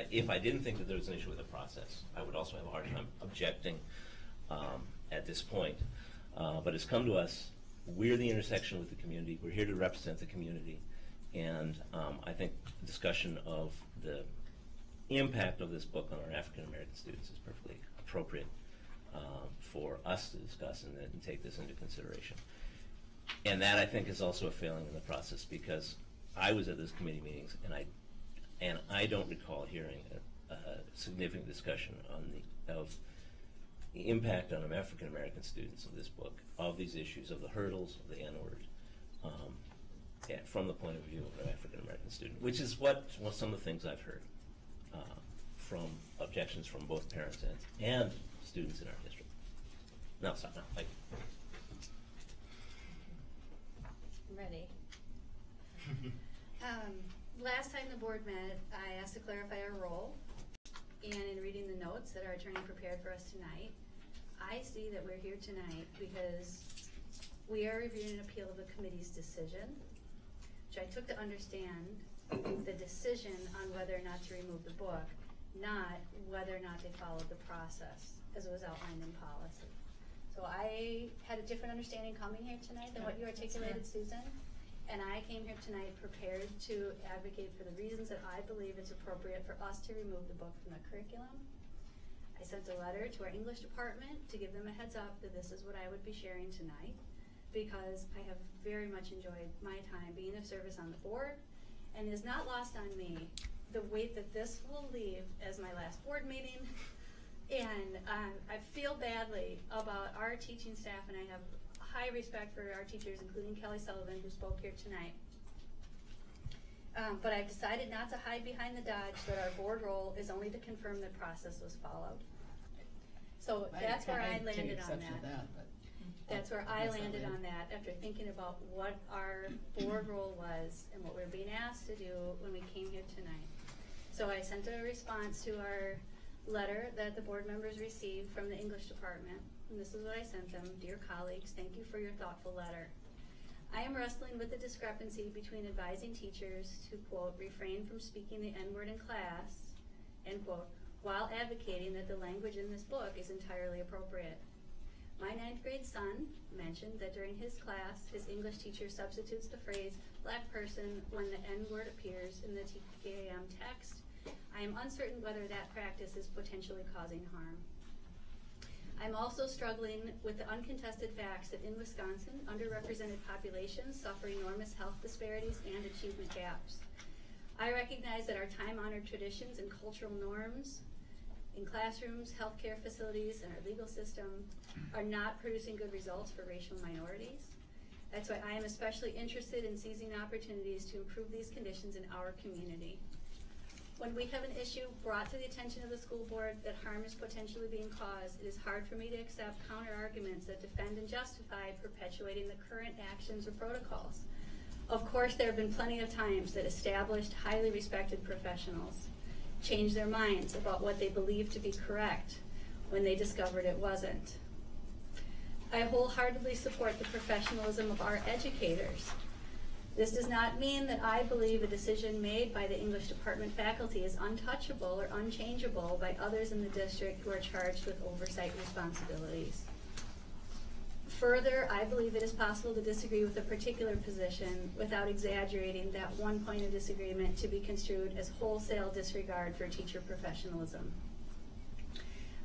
if I didn't think that there was an issue with the process. I would also have a hard time objecting at this point. But it's come to us, we're the intersection with the community, we're here to represent the community, and I think the discussion of the impact of this book on our African American students is perfectly appropriate for us to discuss and take this into consideration. And that, I think, is also a failing in the process, because I was at those committee meetings, and I don't recall hearing a significant discussion on of the impact on African American students of this book, of these issues, of the hurdles, of the N-word, from the point of view of an African American student, which is what some of the things I've heard from objections from both parents and students in our district. No, stop now. Thank you. Ready. Last time the board met, I asked to clarify our role, and in reading the notes that our attorney prepared for us tonight, I see that we're here tonight because we are reviewing an appeal of the committee's decision, which I took to understand the decision on whether or not to remove the book, not whether or not they followed the process as it was outlined in policy. So I had a different understanding coming here tonight than what you articulated, Susan. And I came here tonight prepared to advocate for the reasons that I believe it's appropriate for us to remove the book from the curriculum. I sent a letter to our English department to give them a heads up that this is what I would be sharing tonight, because I have very much enjoyed my time being of service on the board, and it is not lost on me the weight that this will leave as my last board meeting. And I feel badly about our teaching staff, and I have high respect for our teachers, including Kelly Sullivan, who spoke here tonight. But I've decided not to hide behind the dodge that our board role is only to confirm that process was followed. So that's where I landed on that. That's where I landed on that after thinking about what our board role was and what we were being asked to do when we came here tonight. So I sent a response to our letter that the board members received from the English department. And this is what I sent them. Dear colleagues, thank you for your thoughtful letter. I am wrestling with the discrepancy between advising teachers to, quote, refrain from speaking the N-word in class, end quote, while advocating that the language in this book is entirely appropriate. My 9th grade son mentioned that during his class, his English teacher substitutes the phrase black person when the N-word appears in the TKAM text. I am uncertain whether that practice is potentially causing harm. I'm also struggling with the uncontested facts that in Wisconsin, underrepresented populations suffer enormous health disparities and achievement gaps. I recognize that our time-honored traditions and cultural norms in classrooms, healthcare facilities, and our legal system are not producing good results for racial minorities. That's why I am especially interested in seizing opportunities to improve these conditions in our community. When we have an issue brought to the attention of the school board that harm is potentially being caused, it is hard for me to accept counter-arguments that defend and justify perpetuating the current actions or protocols. Of course, there have been plenty of times that established, highly respected professionals changed their minds about what they believed to be correct when they discovered it wasn't. I wholeheartedly support the professionalism of our educators. This does not mean that I believe a decision made by the English department faculty is untouchable or unchangeable by others in the district who are charged with oversight responsibilities. Further, I believe it is possible to disagree with a particular position without exaggerating that one point of disagreement to be construed as wholesale disregard for teacher professionalism.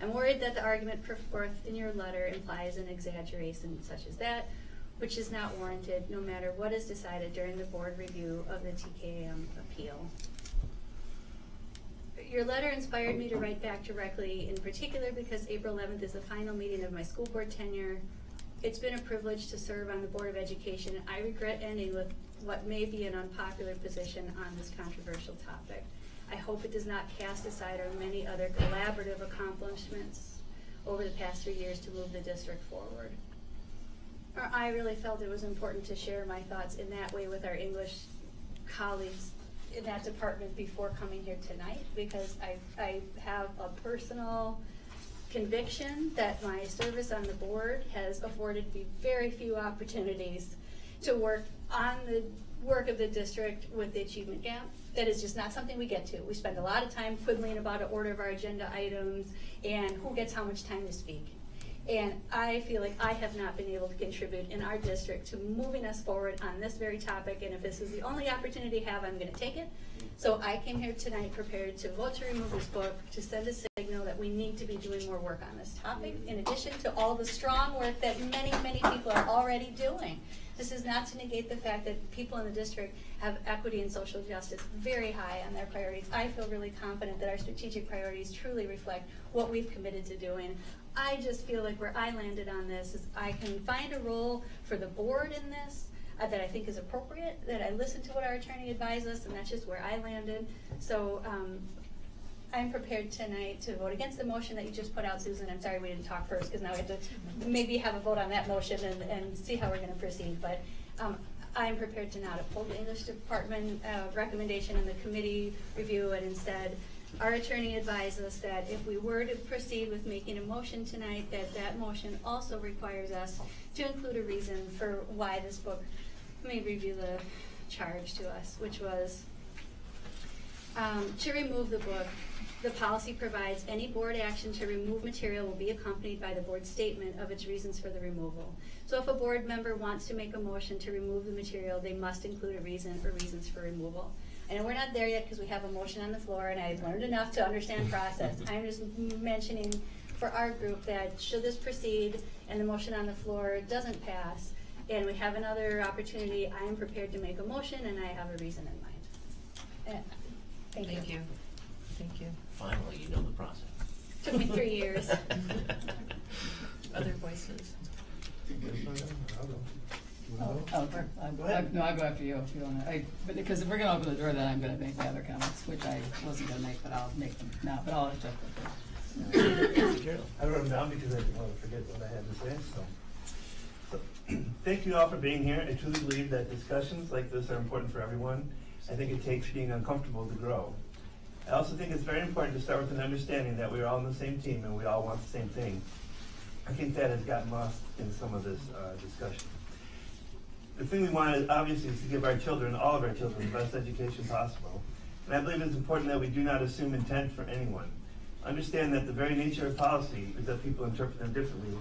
I'm worried that the argument put forth in your letter implies an exaggeration such as that, which is not warranted no matter what is decided during the board review of the TKM appeal. Your letter inspired me to write back directly, in particular because April 11th is the final meeting of my school board tenure. It's been a privilege to serve on the Board of Education, and I regret ending with what may be an unpopular position on this controversial topic. I hope it does not cast aside our many other collaborative accomplishments over the past 3 years to move the district forward. I really felt it was important to share my thoughts in that way with our English colleagues in that department before coming here tonight, because I have a personal conviction that my service on the board has afforded me very few opportunities to work on the work of the district with the achievement gap. That is just not something we get to. We spend a lot of time quibbling about an order of our agenda items and who gets how much time to speak. And I feel like I have not been able to contribute in our district to moving us forward on this very topic, and if this is the only opportunity I have, I'm going to take it. So I came here tonight prepared to vote to remove this book, to send a signal that we need to be doing more work on this topic, in addition to all the strong work that many, many people are already doing. This is not to negate the fact that people in the district have equity and social justice very high on their priorities. I feel really confident that our strategic priorities truly reflect what we've committed to doing. I just feel like where I landed on this is I can find a role for the board in this that I think is appropriate, that I listen to what our attorney advised us, and that's just where I landed. So I'm prepared tonight to vote against the motion that you just put out, Susan. I'm sorry we didn't talk first, because now we have to maybe have a vote on that motion and see how we're going to proceed. But I'm prepared to not uphold the English department recommendation in the committee review, and instead our attorney advised us that if we were to proceed with making a motion tonight, that motion also requires us to include a reason for why this book may review the charge to us, which was to remove the book. The policy provides any board action to remove material will be accompanied by the board statement of its reasons for the removal. So if a board member wants to make a motion to remove the material, they must include a reason or reasons for removal. And we're not there yet because we have a motion on the floor, and I've learned enough to understand process. I'm just mentioning for our group that should this proceed and the motion on the floor doesn't pass, and we have another opportunity, I am prepared to make a motion, and I have a reason in mind. Thank you. Thank you. Finally, you know the process. Took me 3 years. Other voices? I'll go after you if you want to. But because if we're going to open the door, then I'm going to make my other comments, which I wasn't going to make, but I'll make them now. But I'll let Jeff go first. I wrote them down because I didn't want to forget what I had to say. So, thank you all for being here. I truly believe that discussions like this are important for everyone. I think it takes being uncomfortable to grow. I also think it's very important to start with an understanding that we're all on the same team and we all want the same thing. I think that has gotten lost in some of this discussion. The thing we want, obviously, is to give our children, all of our children, the best education possible. And I believe it's important that we do not assume intent for anyone. Understand that the very nature of policy is that people interpret them differently.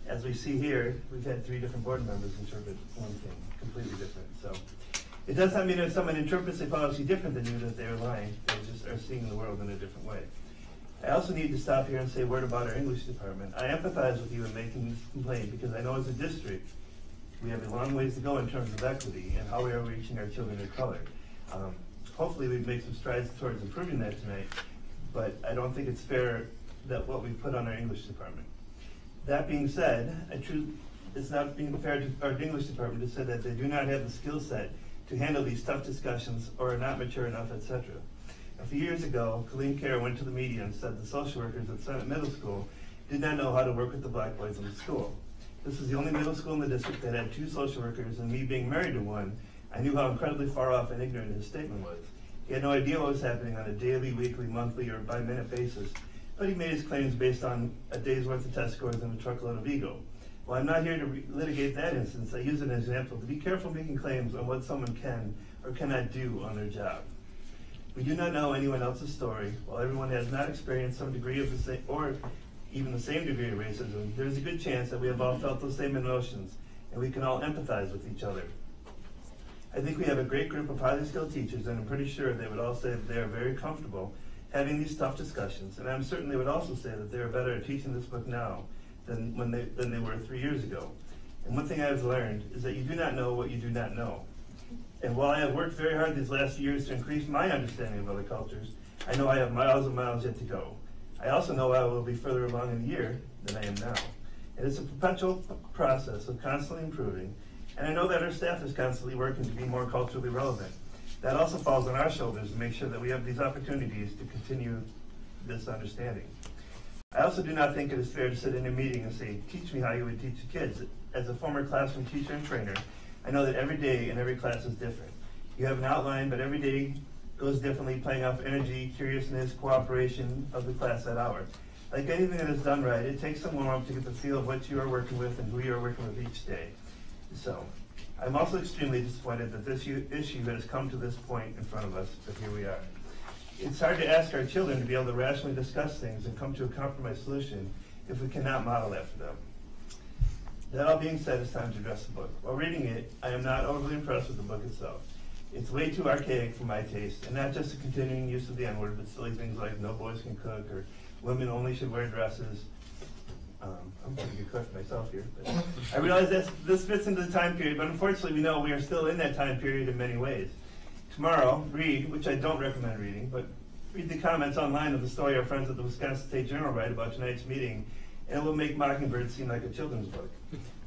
As we see here, we've had 3 different board members interpret one thing, completely different. So it does not mean if someone interprets a policy different than you that they're lying. They just are seeing the world in a different way. I also need to stop here and say a word about our English department. I empathize with you in making this complaint because I know as a district, we have a long ways to go in terms of equity and how we are reaching our children of color. Hopefully we've made some strides towards improving that tonight, but I don't think it's fair that what we put on our English department. That being said, it's not being fair to our English department to say that they do not have the skill set to handle these tough discussions or are not mature enough, etc. A few years ago, Colleen Kerr went to the media and said the social workers at Senate Middle School did not know how to work with the black boys in the school. This was the only middle school in the district that had 2 social workers, and me being married to one, I knew how incredibly far off and ignorant his statement was. He had no idea what was happening on a daily, weekly, monthly, or by-minute basis, but he made his claims based on a day's worth of test scores and a truckload of ego. While I'm not here to litigate that instance, I use it as an example to be careful making claims on what someone can or cannot do on their job. We do not know anyone else's story. While everyone has not experienced some degree of the same, or even the same degree of racism, there is a good chance that we have all felt those same emotions, and we can all empathize with each other. I think we have a great group of highly skilled teachers, and I'm pretty sure they would all say that they are very comfortable having these tough discussions, and I'm certain they would also say that they are better at teaching this book now than they were 3 years ago. And one thing I have learned is that you do not know what you do not know. And while I have worked very hard these last years to increase my understanding of other cultures, I know I have miles and miles yet to go. I also know I will be further along in the year than I am now. It is a perpetual process of constantly improving, and I know that our staff is constantly working to be more culturally relevant. That also falls on our shoulders to make sure that we have these opportunities to continue this understanding. I also do not think it is fair to sit in a meeting and say, teach me how you would teach the kids. As a former classroom teacher and trainer, I know that every day in every class is different. You have an outline, but every day goes differently, playing off energy, curiousness, cooperation of the class that hour. Like anything that is done right, it takes some warm-up to get the feel of what you are working with and who you are working with each day. So, I'm also extremely disappointed that this issue has come to this point in front of us, but here we are. It's hard to ask our children to be able to rationally discuss things and come to a compromise solution if we cannot model that for them. That all being said, it's time to address the book. While reading it, I am not overly impressed with the book itself. It's way too archaic for my taste, and not just the continuing use of the N-word, but silly things like no boys can cook or women only should wear dresses. I'm going to get cooked myself here. But I realize that this fits into the time period, but unfortunately we know we are still in that time period in many ways. Tomorrow, read, which I don't recommend reading, but read the comments online of the story our friends at the Wisconsin State Journal write about tonight's meeting, and it will make Mockingbird seem like a children's book.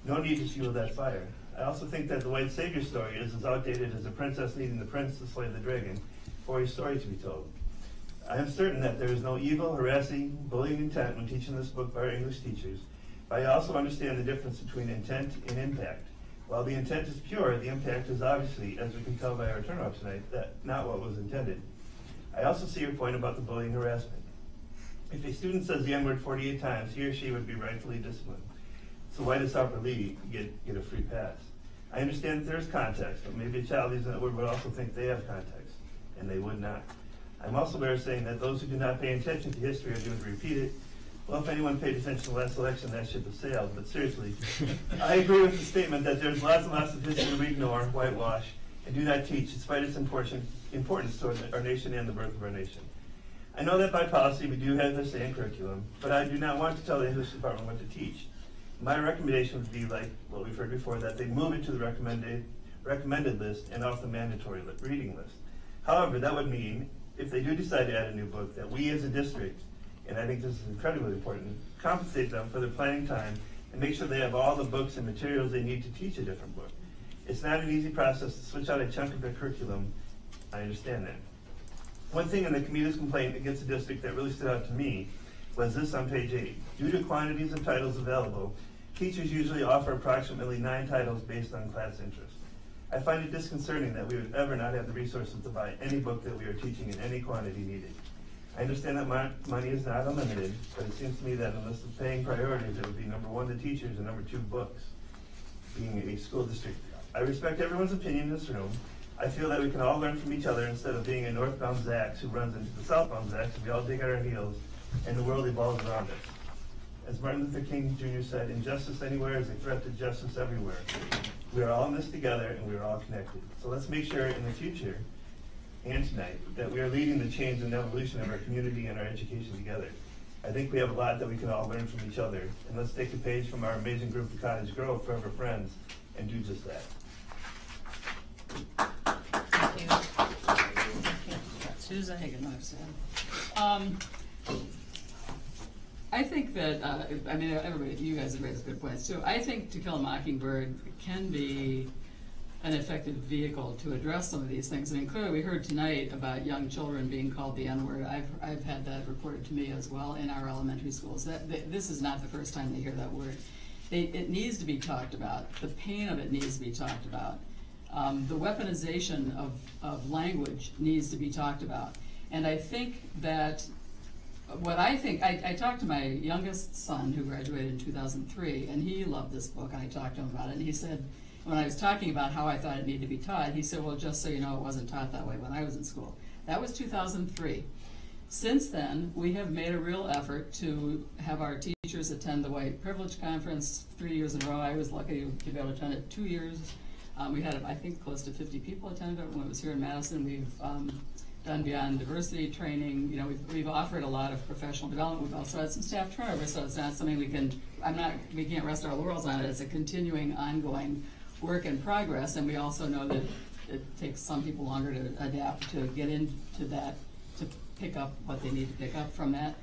No need to fuel that fire. I also think that the white savior story is as outdated as a princess needing the prince to slay the dragon for a story to be told. I am certain that there is no evil, harassing, bullying intent when teaching this book by our English teachers, but I also understand the difference between intent and impact. While the intent is pure, the impact is obviously, as we can tell by our turnout tonight, that not what was intended. I also see your point about the bullying harassment. If a student says the N-word 48 times, he or she would be rightfully disciplined. So why does Harper Lee get a free pass? I understand that there's context, but maybe a child using that word would also think they have context, and they would not. I'm also aware of saying that those who do not pay attention to history are doomed to repeat it. Well, if anyone paid attention to the last election, that ship has sailed. But seriously, I agree with the statement that there's lots and lots of history we ignore, whitewash, and do not teach, despite its importance to our nation and the birth of our nation. I know that by policy we do have this say in curriculum, but I do not want to tell the English department what to teach. My recommendation would be like what we've heard before, that they move it to the recommended list and off the mandatory reading list. However, that would mean, if they do decide to add a new book, that we as a district, and I think this is incredibly important, compensate them for their planning time and make sure they have all the books and materials they need to teach a different book. It's not an easy process to switch out a chunk of their curriculum. I understand that. One thing in the community's complaint against the district that really stood out to me was this on page 8. Due to quantities of titles available, teachers usually offer approximately 9 titles based on class interest. I find it disconcerting that we would ever not have the resources to buy any book that we are teaching in any quantity needed. I understand that money is not unlimited, but it seems to me that in the list of paying priorities, it would be number 1 the teachers and number 2 books, being a school district. I respect everyone's opinion in this room. I feel that we can all learn from each other instead of being a northbound Zax who runs into the southbound Zax, and we all dig at our heels, and the world evolves around us. As Martin Luther King Jr. said, injustice anywhere is a threat to justice everywhere. We are all in this together, and we are all connected. So let's make sure in the future and tonight that we are leading the change and evolution of our community and our education together. I think we have a lot that we can all learn from each other, and let's take a page from our amazing group of Cottage Grove, Forever Friends, and do just that. Thank you. Susan? Take another stab. I think that, I mean, everybody, you guys have raised good points too. I think To Kill a Mockingbird can be an effective vehicle to address some of these things. I mean, clearly we heard tonight about young children being called the N-word. I've had that reported to me as well in our elementary schools. This is not the first time they hear that word. It needs to be talked about. The pain of it needs to be talked about. The weaponization of language needs to be talked about. And I think that I talked to my youngest son who graduated in 2003, and he loved this book, and I talked to him about it, and he said, when I was talking about how I thought it needed to be taught, he said, well, just so you know, it wasn't taught that way when I was in school. That was 2003. Since then, we have made a real effort to have our teachers attend the White Privilege Conference 3 years in a row. I was lucky to be able to attend it 2 years. We had, I think, close to 50 people attend it when it was here in Madison. We've done beyond diversity training. You know, we've offered a lot of professional development. We've also had some staff turnover, so it's not something we can't rest our laurels on it. It's a continuing, ongoing work in progress, and we also know that it takes some people longer to adapt, to get into that, to pick up what they need to pick up from that.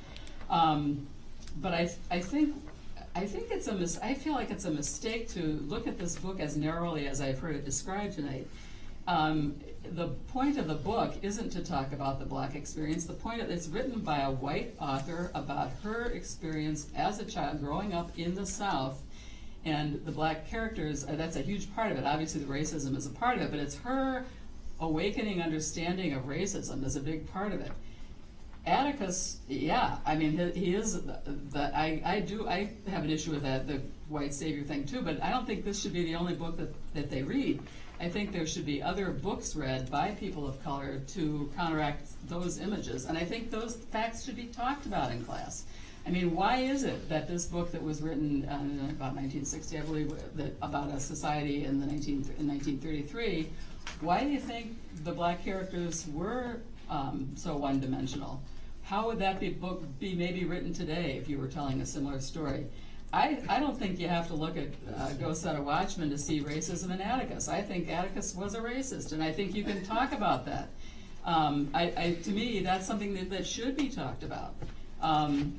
But I think I feel like it's a mistake to look at this book as narrowly as I've heard it described tonight. The point of the book isn't to talk about the Black experience. The point it's written by a white author about her experience as a child growing up in the South, and the Black characters, that's a huge part of it. Obviously the racism is a part of it, but it's her awakening understanding of racism is a big part of it. Atticus, yeah, I mean, he is I have an issue with that, the white savior thing too, but I don't think this should be the only book that they read. I think there should be other books read by people of color to counteract those images, and I think those facts should be talked about in class. I mean, why is it that this book that was written about 1960, I believe, about a society in 1933, why do you think the Black characters were so one-dimensional? How would that book be maybe written today if you were telling a similar story? I don't think you have to look at Go Set a Watchman to see racism in Atticus. I think Atticus was a racist, and I think you can talk about that. To me, that's something that should be talked about.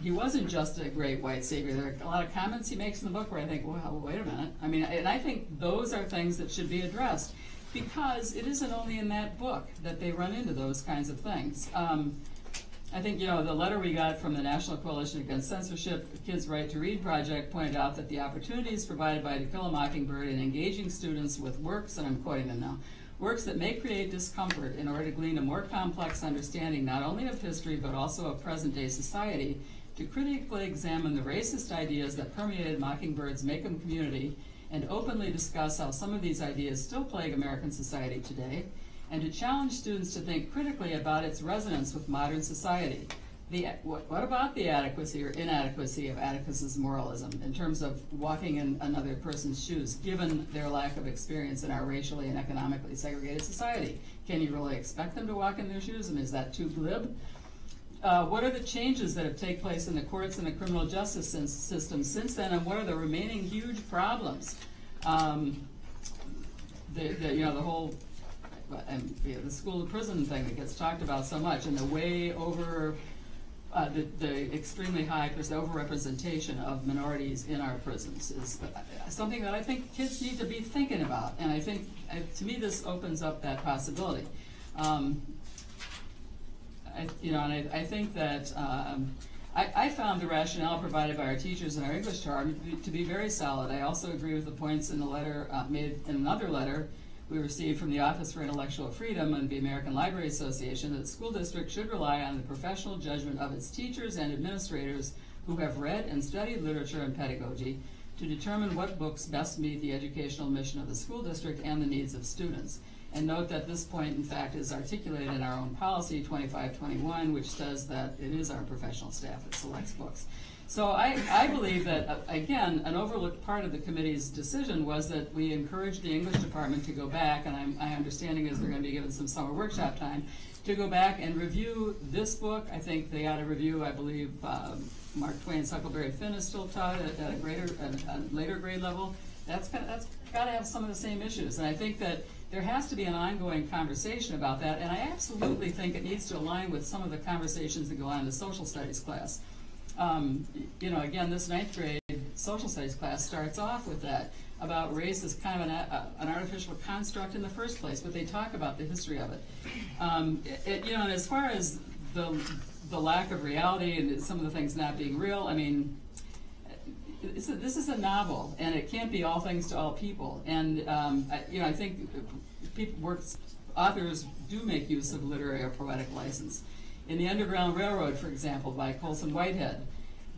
He wasn't just a great white savior. There are a lot of comments he makes in the book where I think, well, wait a minute. I mean, and I think those are things that should be addressed, because it isn't only in that book that they run into those kinds of things. I think, the letter we got from the National Coalition Against Censorship, Kids' Right to Read project, pointed out that the opportunities provided by To Kill a Mockingbird in engaging students with works, and I'm quoting them now, works that may create discomfort in order to glean a more complex understanding not only of history but also of present-day society, to critically examine the racist ideas that permeated Mockingbird's Macomb community and openly discuss how some of these ideas still plague American society today, and to challenge students to think critically about its resonance with modern society. What about the adequacy or inadequacy of Atticus's moralism in terms of walking in another person's shoes, given their lack of experience in our racially and economically segregated society? Can you really expect them to walk in their shoes? I mean, is that too glib? What are the changes that have taken place in the courts and the criminal justice system since then, and what are the remaining huge problems? The whole the school to prison thing that gets talked about so much, and the way over the extremely high overrepresentation of minorities in our prisons is something that I think kids need to be thinking about, and I think to me this opens up that possibility. I think that I found the rationale provided by our teachers in our English department to be very solid. I also agree with the points in the letter made in another letter we received from the Office for Intellectual Freedom and the American Library Association, that the school district should rely on the professional judgment of its teachers and administrators who have read and studied literature and pedagogy to determine what books best meet the educational mission of the school district and the needs of students. And note that this point, in fact, is articulated in our own policy 2521, which says that it is our professional staff that selects books. So I believe that, again, an overlooked part of the committee's decision was that we encouraged the English department to go back, and my understanding is they're going to be given some summer workshop time, to go back and review this book. I think they ought to review, I believe, Mark Twain's Huckleberry Finn is still taught at a later grade level. That's got to have some of the same issues, and I think that there has to be an ongoing conversation about that, and I absolutely think it needs to align with some of the conversations that go on in the social studies class. Again, this 9th grade social studies class starts off with that, about race as kind of an artificial construct in the first place, but they talk about the history of it. And as far as the lack of reality and some of the things not being real, I mean, this is a novel, and it can't be all things to all people. And I think authors do make use of literary or poetic license. In The Underground Railroad, for example, by Colson Whitehead,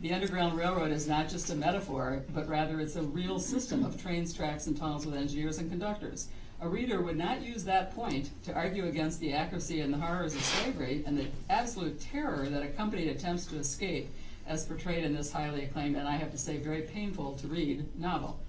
the Underground Railroad is not just a metaphor, but rather it's a real system of trains, tracks, and tunnels with engineers and conductors. A reader would not use that point to argue against the accuracy and the horrors of slavery and the absolute terror that accompanied attempts to escape, as portrayed in this highly acclaimed, and I have to say very painful to read, novel.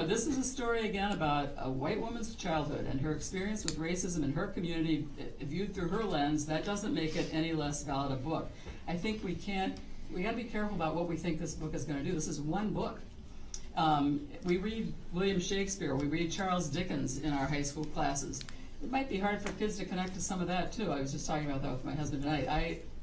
This is a story again about a white woman's childhood and her experience with racism in her community viewed through her lens. That doesn't make it any less valid a book. I think we got to be careful about what we think this book is going to do. This is one book. We read William Shakespeare, we read Charles Dickens in our high school classes. It might be hard for kids to connect to some of that too. I was just talking about that with my husband tonight.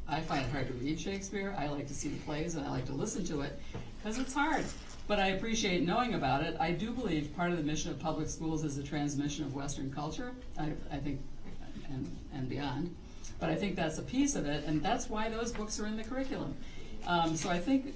I find it hard to read Shakespeare. I like to see the plays and I like to listen to it because it's hard. But I appreciate knowing about it. I do believe part of the mission of public schools is the transmission of Western culture, I think, and beyond. But I think that's a piece of it, and that's why those books are in the curriculum. So I think,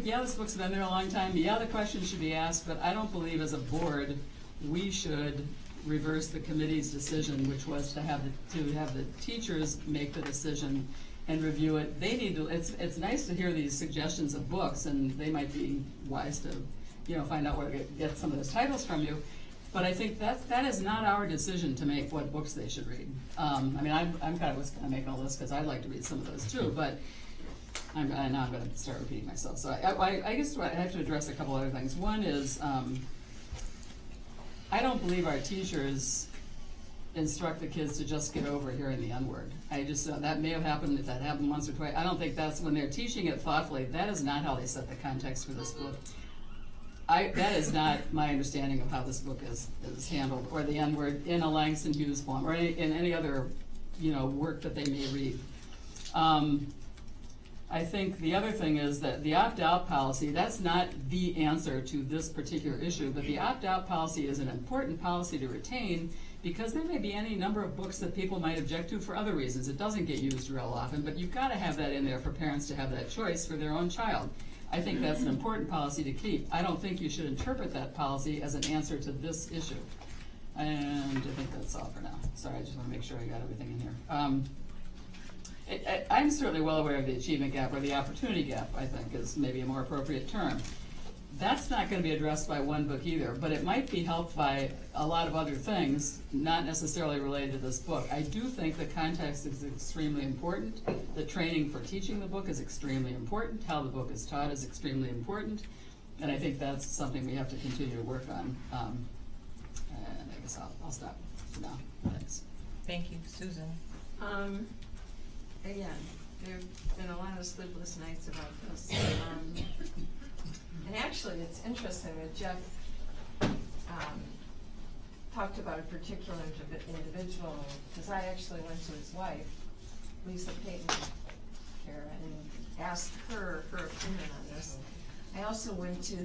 yeah, this book's been there a long time. Yeah, the question should be asked, but I don't believe as a board we should reverse the committee's decision, which was to have the teachers make the decision and review it. They need to. It's nice to hear these suggestions of books, and they might be wise to, find out where to get some of those titles from you. But I think that is not our decision to make what books they should read. I'm kind of making all this because I'd like to read some of those too, but now I'm going to start repeating myself. So I guess I have to address a couple other things. One is I don't believe our teachers instruct the kids to just get over hearing the N-word. That may have happened, if that happened once or twice. I don't think that's when they're teaching it thoughtfully. That is not how they set the context for this book. That is not my understanding of how this book is handled, or the N-word in a Langston Hughes poem, or in any other work that they may read. I think the other thing is that the opt-out policy, that's not the answer to this particular issue, but the opt-out policy is an important policy to retain because there may be any number of books that people might object to for other reasons. It doesn't get used real often, but you've got to have that in there for parents to have that choice for their own child. I think that's an important policy to keep. I don't think you should interpret that policy as an answer to this issue. And I think that's all for now. Sorry, I just want to make sure I got everything in here. I'm certainly well aware of the achievement gap, or the opportunity gap, I think, is maybe a more appropriate term. That's not going to be addressed by one book either, but it might be helped by a lot of other things, not necessarily related to this book. I do think the context is extremely important. The training for teaching the book is extremely important. How the book is taught is extremely important. And I think that's something we have to continue to work on. And I guess I'll stop for now. Thanks. Thank you. Susan? Again, there have been a lot of sleepless nights about this. And actually, it's interesting that Jeff talked about a particular individual, because I actually went to his wife, Lisa Payton, and asked her opinion on this. I also went to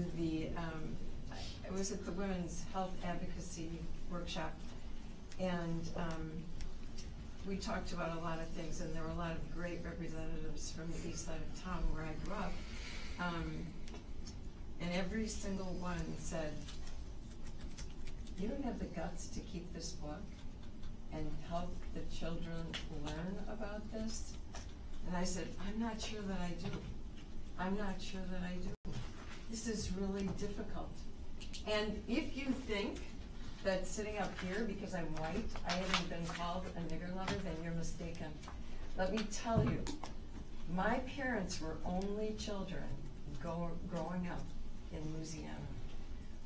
I was at the Women's Health Advocacy Workshop, and we talked about a lot of things, and there were a lot of great representatives from the east side of town where I grew up. And every single one said, you don't have the guts to keep this book and help the children learn about this? And I said, I'm not sure that I do. I'm not sure that I do. This is really difficult. And if you think that sitting up here, because I'm white, I haven't been called a nigger lover, then you're mistaken. Let me tell you, my parents were only children growing up in Louisiana.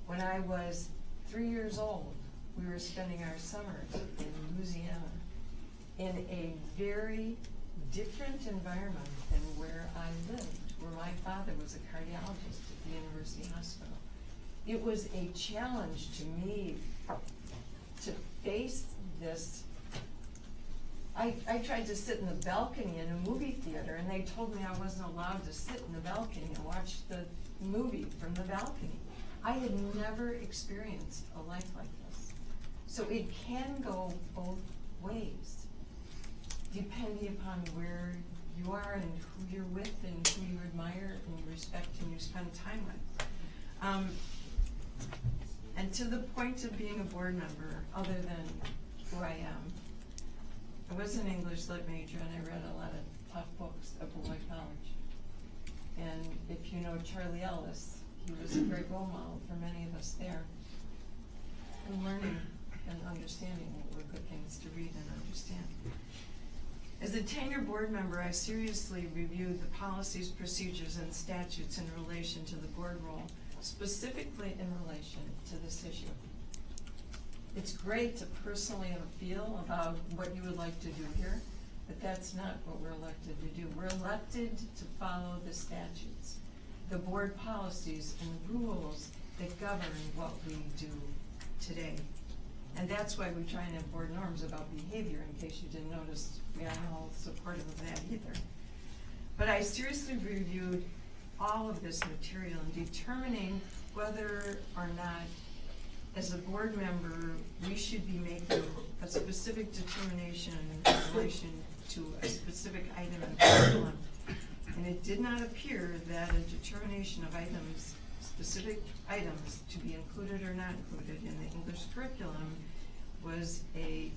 When I was 3 years old, we were spending our summers in Louisiana in a very different environment than where I lived, where my father was a cardiologist at the University Hospital. It was a challenge to me to face this I tried to sit in the balcony in a movie theater, and they told me I wasn't allowed to sit in the balcony and watch the movie from the balcony. I had never experienced a life like this. So it can go both ways, depending upon where you are and who you're with and who you admire and you respect and you spend time with. And to the point of being a board member, other than who I am, I was an English lit major and I read a lot of tough books at Beloit College. And if you know Charlie Ellis, he was a great role model for many of us there. And learning and understanding what were good things to read and understand. As a tenure board member, I seriously reviewed the policies, procedures, and statutes in relation to the board role, specifically in relation to this issue. It's great to personally have a feel about what you would like to do here, but that's not what we're elected to do. We're elected to follow the statutes, the board policies and rules that govern what we do today. And that's why we try and have board norms about behavior, in case you didn't notice. We aren't all supportive of that either. But I seriously reviewed all of this material in determining whether or not, as a board member, we should be making a specific determination in relation to a specific item in the curriculum. And it did not appear that a determination of items, specific items, to be included or not included in the English curriculum was a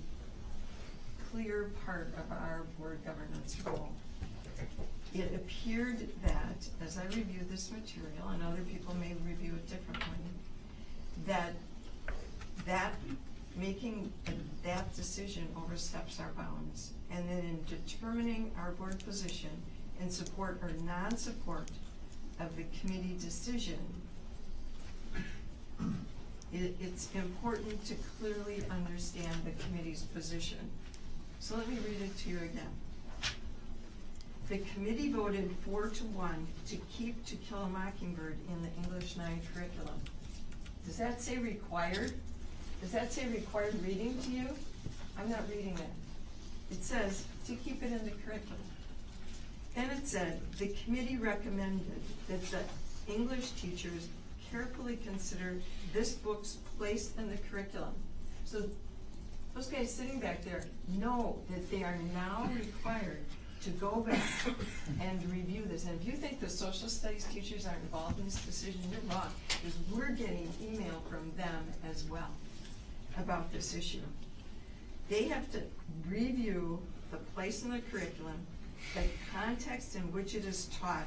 clear part of our board governance role. It appeared that, as I reviewed this material, and other people may review it differently, that making that decision oversteps our bounds. And then in determining our board position in support or non-support of the committee decision, it's important to clearly understand the committee's position. So let me read it to you again. The committee voted 4-1 to keep To Kill a Mockingbird in the English 9 curriculum. Does that say required? Does that say required reading to you? I'm not reading it. It says to keep it in the curriculum. Then it said, the committee recommended that the English teachers carefully consider this book's place in the curriculum. So those guys sitting back there know that they are now required to go back and review this. And if you think the social studies teachers are involved in this decision, you're wrong, because we're getting email from them as well about this issue. They have to review the place in the curriculum, the context in which it is taught,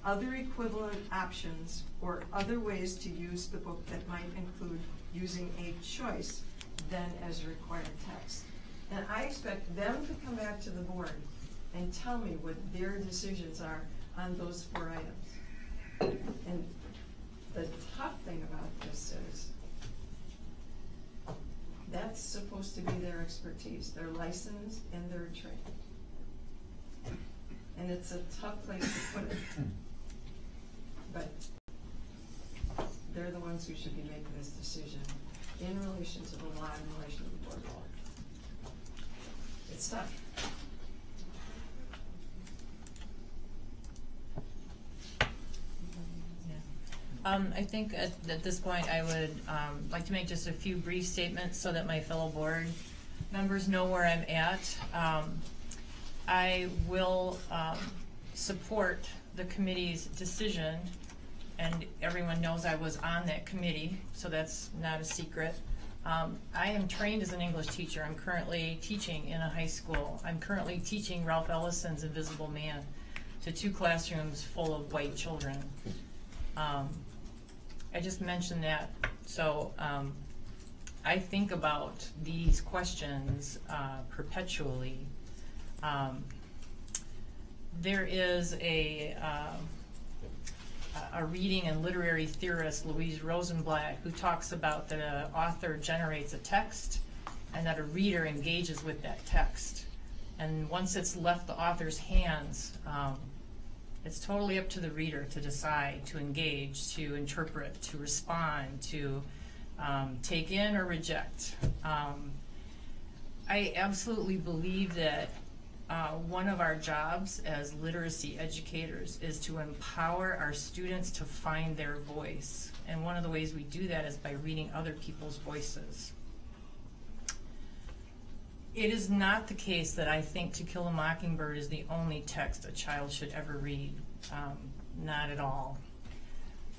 other equivalent options, or other ways to use the book that might include using a choice then as required text. And I expect them to come back to the board and tell me what their decisions are on those 4 items. And the tough thing about this is that's supposed to be their expertise, their license and their training. And it's a tough place to put it. But they're the ones who should be making this decision in relation to the law, in relation to the board law. It's tough. I think at this point I would like to make just a few brief statements so that my fellow board members know where I'm at. I will support the committee's decision, and everyone knows I was on that committee, so that's not a secret. I am trained as an English teacher. I'm currently teaching in a high school. I'm currently teaching Ralph Ellison's Invisible Man to 2 classrooms full of white children. I just mentioned that, so I think about these questions perpetually. There is a reading and literary theorist, Louise Rosenblatt, who talks about that an author generates a text and that a reader engages with that text. And once it's left the author's hands, it's totally up to the reader to decide, to engage, to interpret, to respond, to take in or reject. I absolutely believe that one of our jobs as literacy educators is to empower our students to find their voice. And one of the ways we do that is by reading other people's voices. It is not the case that I think To Kill a Mockingbird is the only text a child should ever read. Not at all.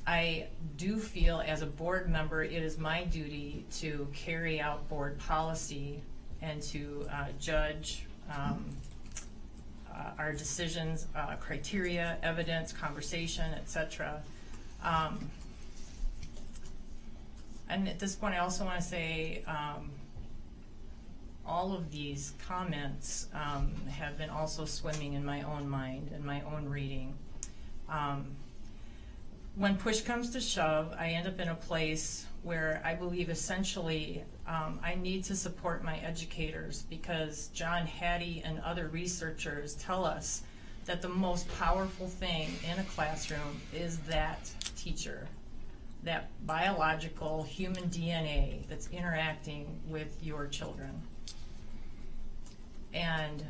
I do feel as a board member it is my duty to carry out board policy and to judge our decisions, criteria, evidence, conversation, etc. And at this point I also want to say all of these comments have been also swimming in my own mind and my own reading. When push comes to shove, I end up in a place where I believe essentially I need to support my educators, because John Hattie and other researchers tell us that the most powerful thing in a classroom is that teacher, that biological human DNA that's interacting with your children. And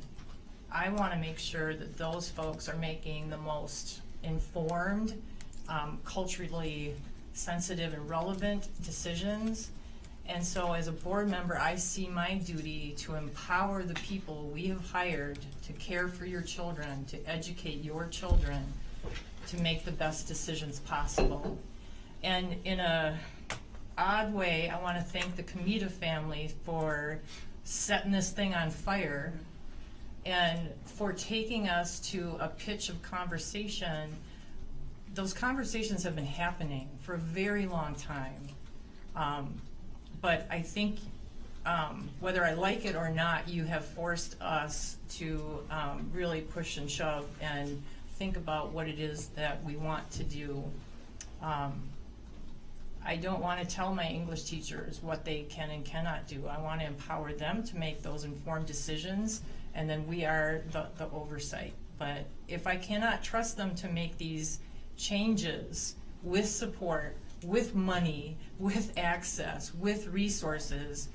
I want to make sure that those folks are making the most informed, culturally sensitive and relevant decisions. And so as a board member, I see my duty to empower the people we have hired to care for your children, to educate your children, to make the best decisions possible. And in a odd way, I want to thank the Comita family for setting this thing on fire and for taking us to a pitch of conversation. Those conversations have been happening for a very long time. But I think whether I like it or not, you have forced us to really push and shove and think about what it is that we want to do. I don't want to tell my English teachers what they can and cannot do. I want to empower them to make those informed decisions, and then we are the oversight. But if I cannot trust them to make these changes with support, with money, with access, with resources,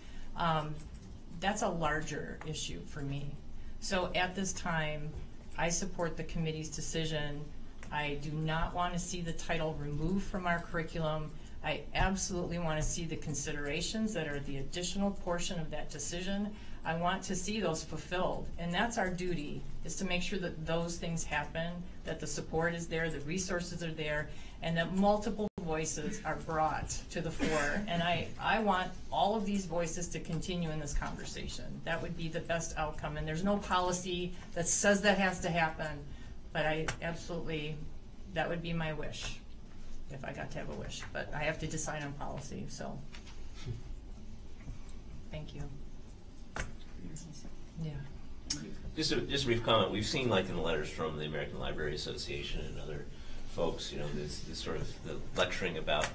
that's a larger issue for me. So at this time, I support the committee's decision. I do not want to see the title removed from our curriculum. I absolutely want to see the considerations that are the additional portion of that decision. I want to see those fulfilled, and that's our duty, is to make sure that those things happen, that the support is there, the resources are there, and that multiple voices are brought to the fore. And I want all of these voices to continue in this conversation. That would be the best outcome, and there's no policy that says that has to happen, but I absolutely, that would be my wish, if I got to have a wish. But I have to decide on policy, so thank you. Yeah. Just a brief comment. We've seen, like in the letters from the American Library Association and other folks, this sort of the lecturing about,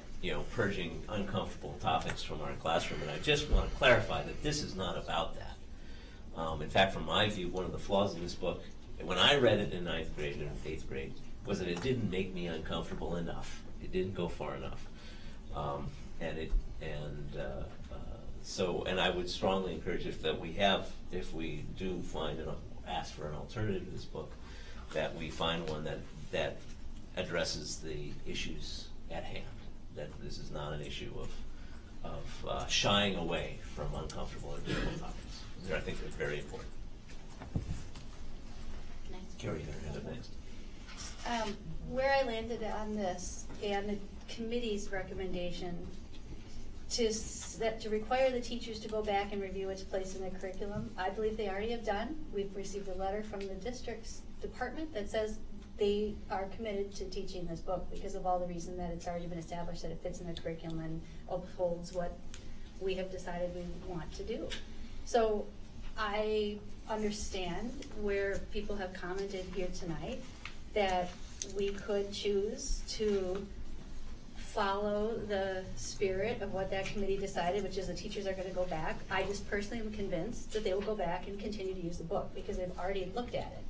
purging uncomfortable topics from our classroom. And I just want to clarify that this is not about that. In fact, from my view, one of the flaws in this book, when I read it in 9th grade and 8th grade, was that it didn't make me uncomfortable enough. It didn't go far enough. And I would strongly encourage if we do find and ask for an alternative to this book, that we find one that addresses the issues at hand. That this is not an issue of shying away from uncomfortable or difficult topics. I think that's very important. Carrie, you're hand up next. Where I landed on this and the committee's recommendation to require the teachers to go back and review its place in the curriculum, I believe they already have done. We've received a letter from the district's department that says they are committed to teaching this book because of all the reason that it's already been established that it fits in the curriculum and upholds what we have decided we want to do. So I understand where people have commented here tonight that we could choose to follow the spirit of what that committee decided, which is the teachers are going to go back. I just personally am convinced that they will go back and continue to use the book because they've already looked at it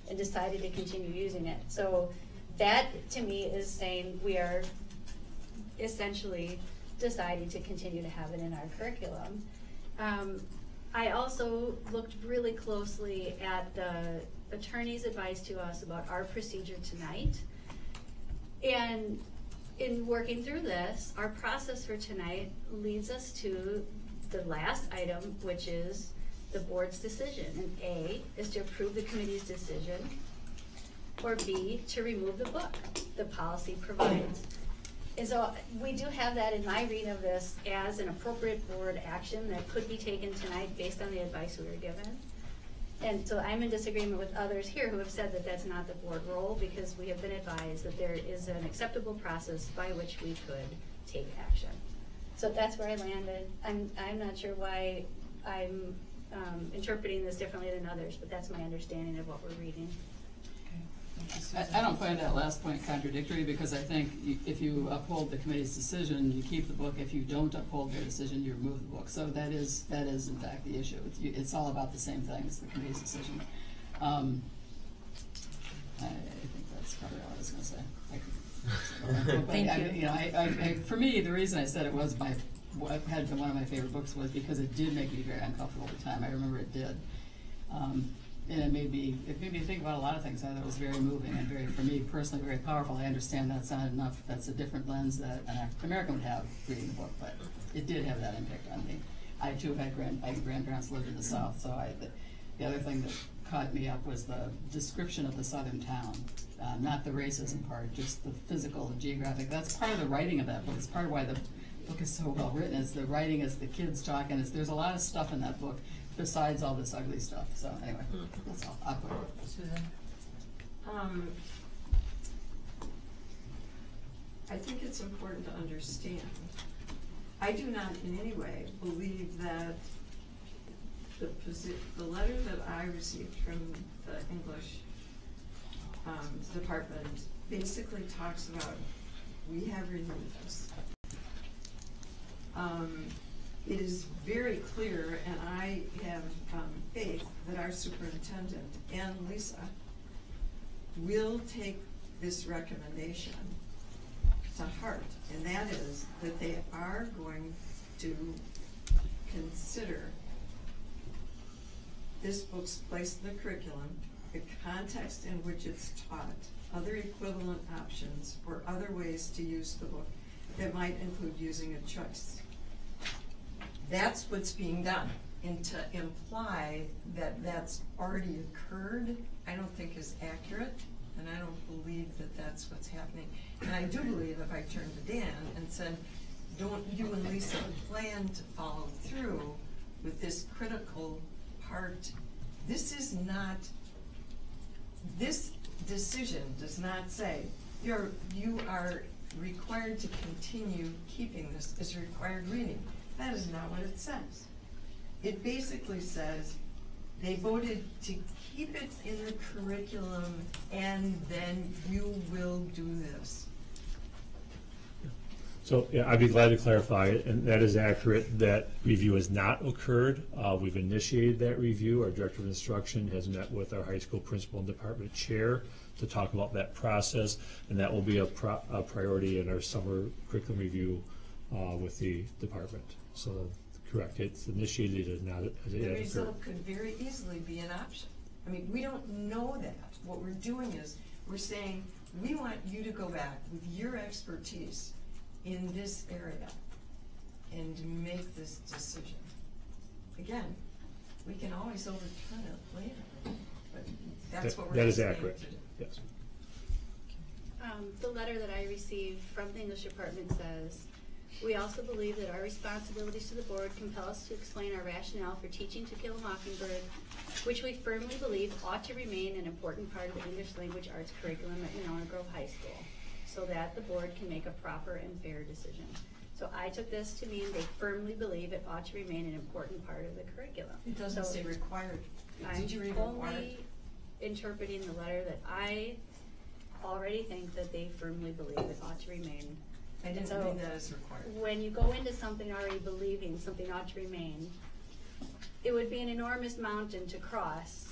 and decided to continue using it. So that, to me, is saying we are essentially deciding to continue to have it in our curriculum. I also looked really closely at the attorney's advice to us about our procedure tonight. And in working through this, our process for tonight leads us to the last item, which is the board's decision. And A is to approve the committee's decision, or B, to remove the book the policy provides. And so we do have that in my reading of this as an appropriate board action that could be taken tonight based on the advice we were given. And so I'm in disagreement with others here who have said that that's not the board role, because we have been advised that there is an acceptable process by which we could take action. So that's where I landed. I'm not sure why I'm interpreting this differently than others, but that's my understanding of what we're reading. I don't find that last point contradictory, because I think if you uphold the committee's decision, you keep the book. If you don't uphold their decision, you remove the book. So that is in fact the issue. It's all about the same thing as the committee's decision. I think that's probably all I was going to say. Thank you. For me, the reason I said it was had been one of my favorite books was because it did make me very uncomfortable at the time. I remember it did. And it made me think about a lot of things. I thought it was very moving and very, for me personally, very powerful. I understand that's not enough. That's a different lens that an African American would have reading the book, but it did have that impact on me. I too had grandparents lived in the South, so the other thing that caught me up was the description of the Southern town, not the racism part, just the physical and geographic. That's part of the writing of that book. It's part of why the book is so well written. Is the writing, is the kids talking. There's a lot of stuff in that book besides all this ugly stuff. So anyway, that's all. I'll put it. Susan? I think it's important to understand. I do not in any way believe that the letter that I received from the English department basically talks about, we have removed this. It is very clear, and I have faith that our superintendent and Lisa will take this recommendation to heart, and that is that they are going to consider this book's place in the curriculum, the context in which it's taught, other equivalent options, or other ways to use the book that might include using a choice. That's what's being done. And to imply that that's already occurred, I don't think is accurate, and I don't believe that that's what's happening. And I do believe if I turned to Dan and said, don't you and Lisa plan to follow through with this critical part, this decision does not say you are required to continue keeping this as required reading. That is not what it says. It basically says they voted to keep it in the curriculum, and then you will do this. So, yeah, I'd be glad to clarify it, and that is accurate. That review has not occurred. We've initiated that review. Our director of instruction has met with our high school principal and department chair to talk about that process, and that will be a priority in our summer curriculum review with the department. So, correct, it's initiated and not as it The has result occurred. could very easily be an option. I mean, we don't know that. What we're doing is we're saying, we want you to go back with your expertise in this area and make this decision. Again, we can always overturn it later, but that's what we're That is asking accurate, to do. yes. The letter that I received from the English department says, we also believe that our responsibilities to the board compel us to explain our rationale for teaching To Kill a Mockingbird, which we firmly believe ought to remain an important part of the English language arts curriculum at Monona Grove High School, so that the board can make a proper and fair decision. So I took this to mean they firmly believe it ought to remain an important part of the curriculum. It doesn't So say required. Did you read I'm required? only interpreting the letter that I already think that they firmly believe it ought to remain. I didn't So read that as required. when you go into something already believing something ought to remain, it would be an enormous mountain to cross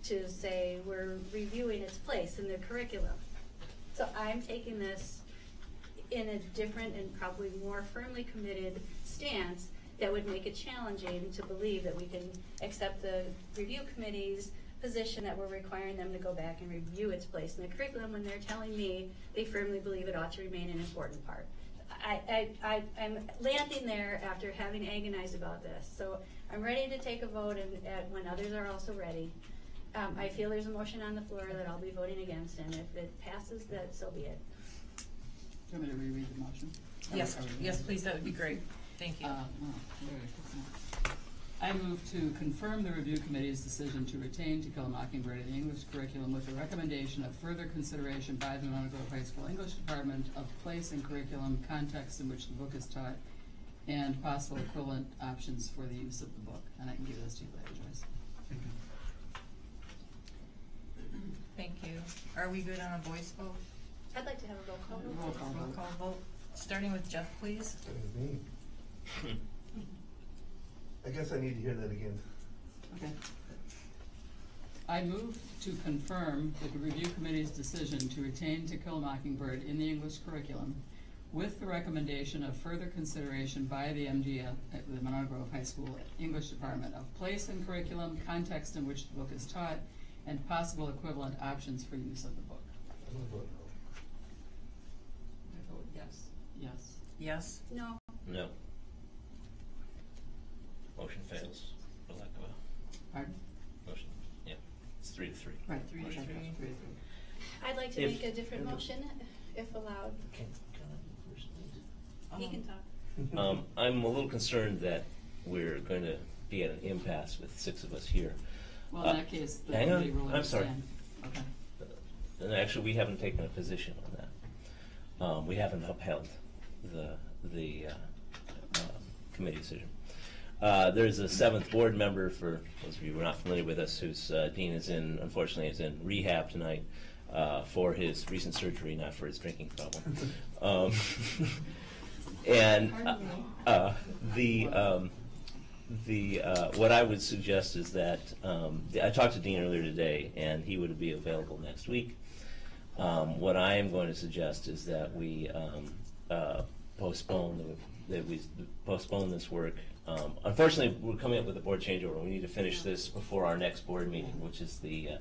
to say we're reviewing its place in the curriculum. So I'm taking this in a different and probably more firmly committed stance that would make it challenging to believe that we can accept the review committee's position that we're requiring them to go back and review its place in the curriculum when they're telling me they firmly believe it ought to remain an important part. I'm landing there after having agonized about this, so I'm ready to take a vote when others are also ready. I feel there's a motion on the floor that I'll be voting against, and if it passes, that so be it. Do you want me to reread the motion? Yes, yes, please, that would be great. Thank you. I move to confirm the review committee's decision to retain To Kill a Mockingbird in the English curriculum with the recommendation of further consideration by the Monona Grove High School English Department of place and curriculum, context in which the book is taught, and possible equivalent options for the use of the book. And I can give this to you later, Joyce. Thank you. Are we good on a voice vote? I'd like to have a roll call vote. Roll call Roll vote. call vote, starting with Jeff, please. I guess I need to hear that again. Okay. I move to confirm the review committee's decision to retain To Kill a Mockingbird in the English curriculum with the recommendation of further consideration by the MGF, the Monona Grove High School English Department, of place and curriculum, context in which the book is taught, and possible equivalent options for use of the book. I'm gonna vote I vote yes. Yes. Yes? No. No. Motion fails for lack of a Pardon? motion. Yeah, it's 3-3. Right. 3 to Motion 3. fails. 3 to 3. I'd like to If- make a different motion, if allowed. He can talk. I'm a little concerned that we're going to be at an impasse with 6 of us here. Well, in that case, the hang on, committee will I'm sorry. understand. Okay. And actually, we haven't taken a position on that. We haven't upheld the committee decision. There's a 7th board member, for those of you who are not familiar with us, whose dean is unfortunately is in rehab tonight for his recent surgery, not for his drinking problem. And what I would suggest is that I talked to Dean earlier today, and he would be available next week. What I am going to suggest is that we postpone this work. Unfortunately, we're coming up with a board changeover. We need to finish this before our next board meeting, which is the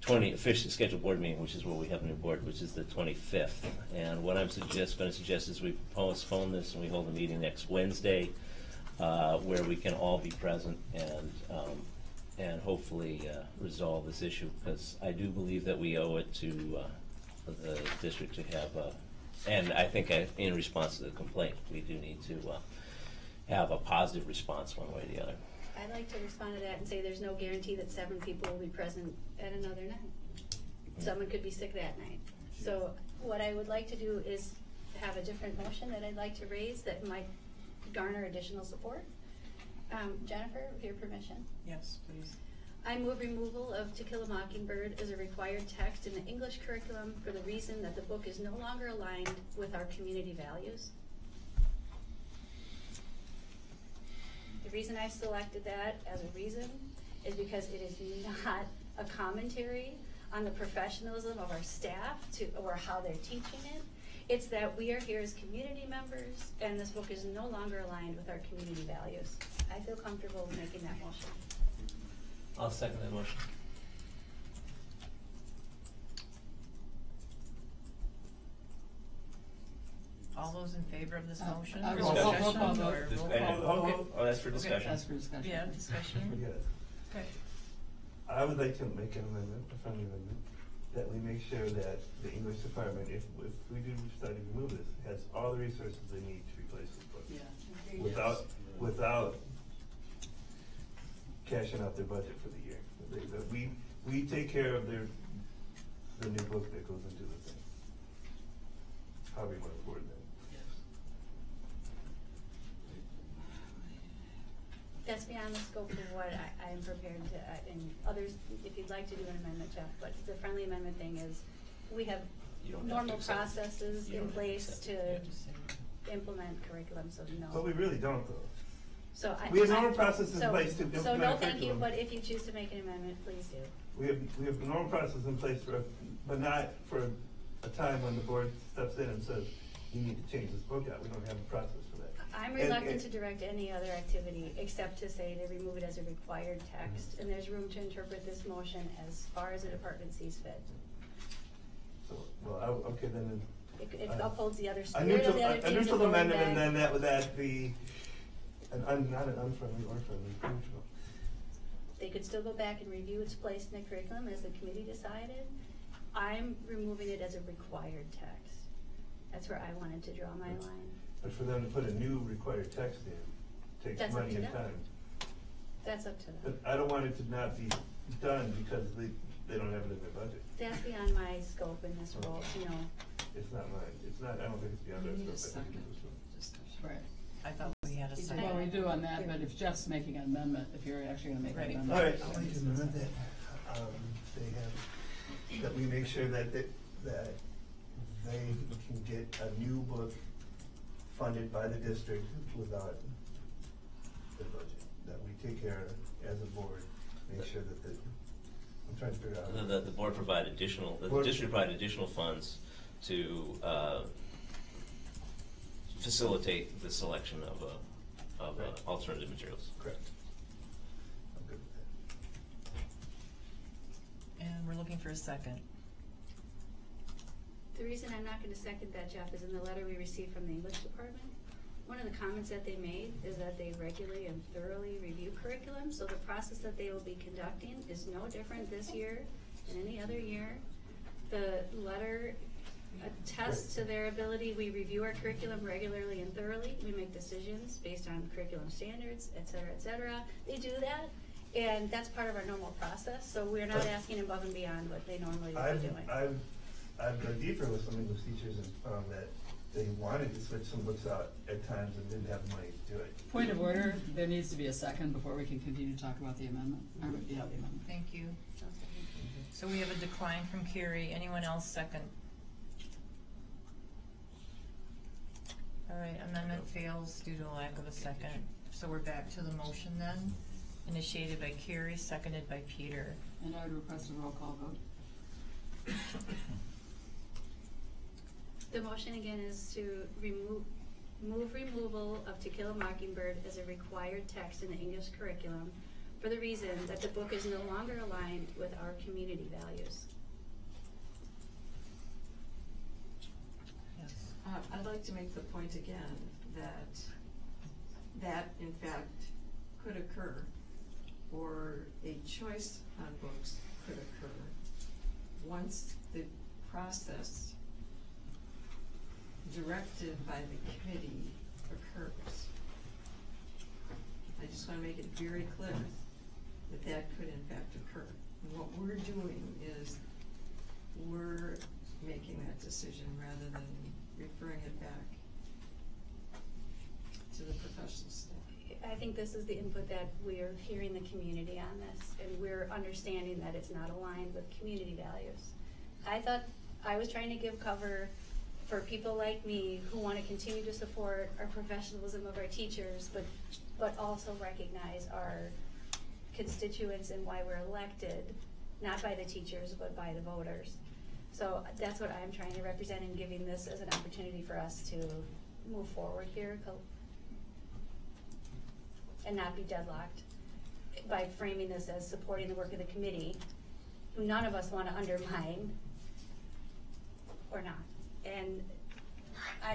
officially scheduled board meeting, which is where we have a new board, which is the 25th. And what I'm going to suggest is we postpone this and we hold a meeting next Wednesday, where we can all be present and hopefully resolve this issue, because I do believe that we owe it to the district to have and I think in response to the complaint, we do need to have a positive response one way or the other. I'd like to respond to that and say there's no guarantee that 7 people will be present at another night. Someone could be sick that night. So what I would like to do is have a different motion that I'd like to raise that might garner additional support. Jennifer, with your permission. Yes, please. I move removal of To Kill a Mockingbird as a required text in the English curriculum for the reason that the book is no longer aligned with our community values. The reason I selected that as a reason is because it is not a commentary on the professionalism of our staff or how they're teaching it. It's that we are here as community members, and this book is no longer aligned with our community values. I feel comfortable with making that motion. I'll second that motion. All those in favor of this motion? roll For call discussion, vote. or roll call? Hold Okay. on. Oh, that's for discussion. That's for discussion. Yeah, discussion. Forget it. Okay. I would like to make an amendment, a friendly amendment, that we make sure that the English department, if we do decide to remove this, has all the resources they need to replace this book. Yeah. Without cashing out their budget for the year. We take care of the new book that goes into the thing. However you want to word that. That's beyond the scope of what I am prepared to, and others, if you'd like to do an amendment, Jeff, but the friendly amendment thing is, we have You don't have to normal accept it. processes You in don't have to place accept to it. implement curriculum, so But no. we really don't though. So We have normal processes in place to So implement no, thank you, curriculum. but if you choose to make an amendment, please do. We have normal process in place but not for a time when the board steps in and says, you need to change this book out. We don't have a process for that. I'm reluctant to direct any other activity except to say to remove it as a required text, and there's room to interpret this motion as far as the department sees fit. So, well, okay, then. It upholds the other A spirit of the other neutral, a things. neutral and going amendment, and back. then that would that be, not an unfriendly or friendly, neutral. They could still go back and review its place in the curriculum as the committee decided. I'm removing it as a required text. That's where I wanted to draw my line. But for them to put a new required text in, takes That's up money to and them. time. That's up to them. But I don't want it to not be done because they don't have it in their budget. That's beyond my scope in this role, you know. It's not mine, it's not, I don't think it's beyond We need our a scope. I think second it's this one. Right. I thought we had a Well, second. Well, we do on that, but if Jeff's making an amendment, if you're actually gonna make an Right. amendment. All right, I'd like to amend that, they have, that we make sure that they can get a new book funded by the district without the budget. That we take care of as a board, make sure that I'm trying to figure out. The board provide additional, the Board- district provide additional funds to facilitate the selection of Right. alternative materials. Correct. I'm good with that. And we're looking for a second. The reason I'm not gonna second that, Jeff, is in the letter we received from the English department. One of the comments that they made is that they regularly and thoroughly review curriculum, so the process that they will be conducting is no different this year than any other year. The letter attests to their ability, we review our curriculum regularly and thoroughly, we make decisions based on curriculum standards, et cetera, et cetera. They do that, and that's part of our normal process, so we're not asking above and beyond what they normally would be doing. I've gone deeper with some English teachers and found that they wanted to switch some books out at times and didn't have the money to do it. Point of order, there needs to be a second before we can continue to talk about the amendment. The amendment. Thank you. So we have a decline from Carrie. Anyone else second? All right, amendment fails due to a lack of a second. So we're back to the motion then, initiated by Carrie, seconded by Peter. And I would request a roll call vote. The motion again is to move removal of To Kill a Mockingbird as a required text in the English curriculum for the reason that the book is no longer aligned with our community values. Yes. I'd like to make the point again that in fact could occur, or a choice on books could occur once the process directed by the committee occurs. I just want to make it very clear that that could in fact occur. And what we're doing is we're making that decision rather than referring it back to the professional staff. I think this is the input that we're hearing the community on this, and we're understanding that it's not aligned with community values. I thought I was trying to give cover for people like me who want to continue to support our professionalism of our teachers, but also recognize our constituents and why we're elected, not by the teachers, but by the voters. So that's what I'm trying to represent in giving this as an opportunity for us to move forward here and not be deadlocked by framing this as supporting the work of the committee, who none of us want to undermine or not. And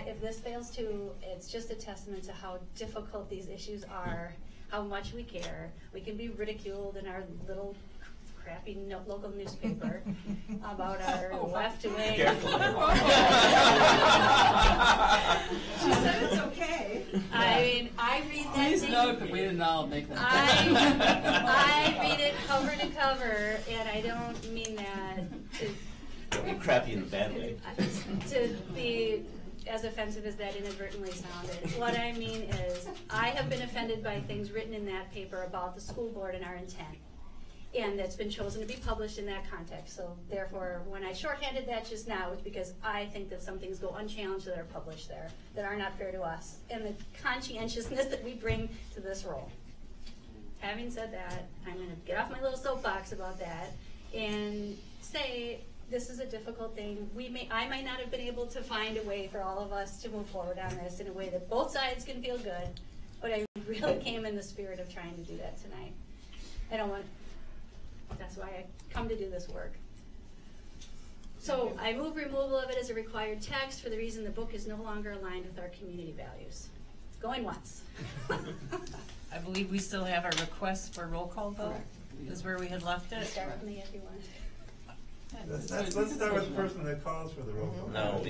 if this fails too, it's just a testament to how difficult these issues are, how much we care. We can be ridiculed in our little crappy local newspaper about our left-wing. Careful. She said it's okay. I mean, I read that Please thing. note that we didn't all make that. I read it cover to cover, and I don't mean that You're crappy in a bad way. to be as offensive as that inadvertently sounded. What I mean is, I have been offended by things written in that paper about the school board and our intent. And that's been chosen to be published in that context. So therefore, when I shorthanded that just now, it's because I think that some things go unchallenged that are published there that are not fair to us, and the conscientiousness that we bring to this role. Having said that, I'm going to get off my little soapbox about that and say this is a difficult thing. I might not have been able to find a way for all of us to move forward on this in a way that both sides can feel good, but I really came in the spirit of trying to do that tonight. That's why I come to do this work. So I move removal of it as a required text for the reason the book is no longer aligned with our community values. Going once. I believe we still have our request for roll call vote. Correct. Is where we had left it. Start with me if you want. Let's start with the person that calls for the roll call. No,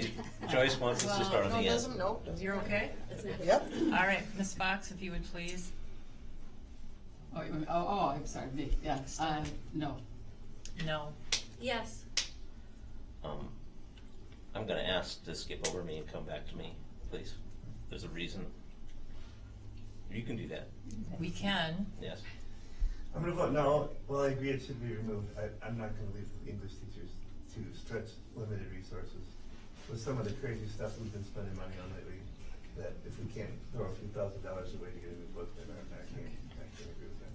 Joyce wants us to start on the end. No. You're okay? Yep. All right, Ms. Fox, if you would please. I'm sorry, me, yeah, no. No. Yes. I'm gonna ask to skip over me and come back to me, please. There's a reason. You can do that, We can. yes. I'm gonna vote no. Well, I agree it should be removed. I'm not gonna leave the English teachers to stretch limited resources with some of the crazy stuff we've been spending money on lately, that if we can't throw a few $1,000s away to get a new book, then I can't agree with that.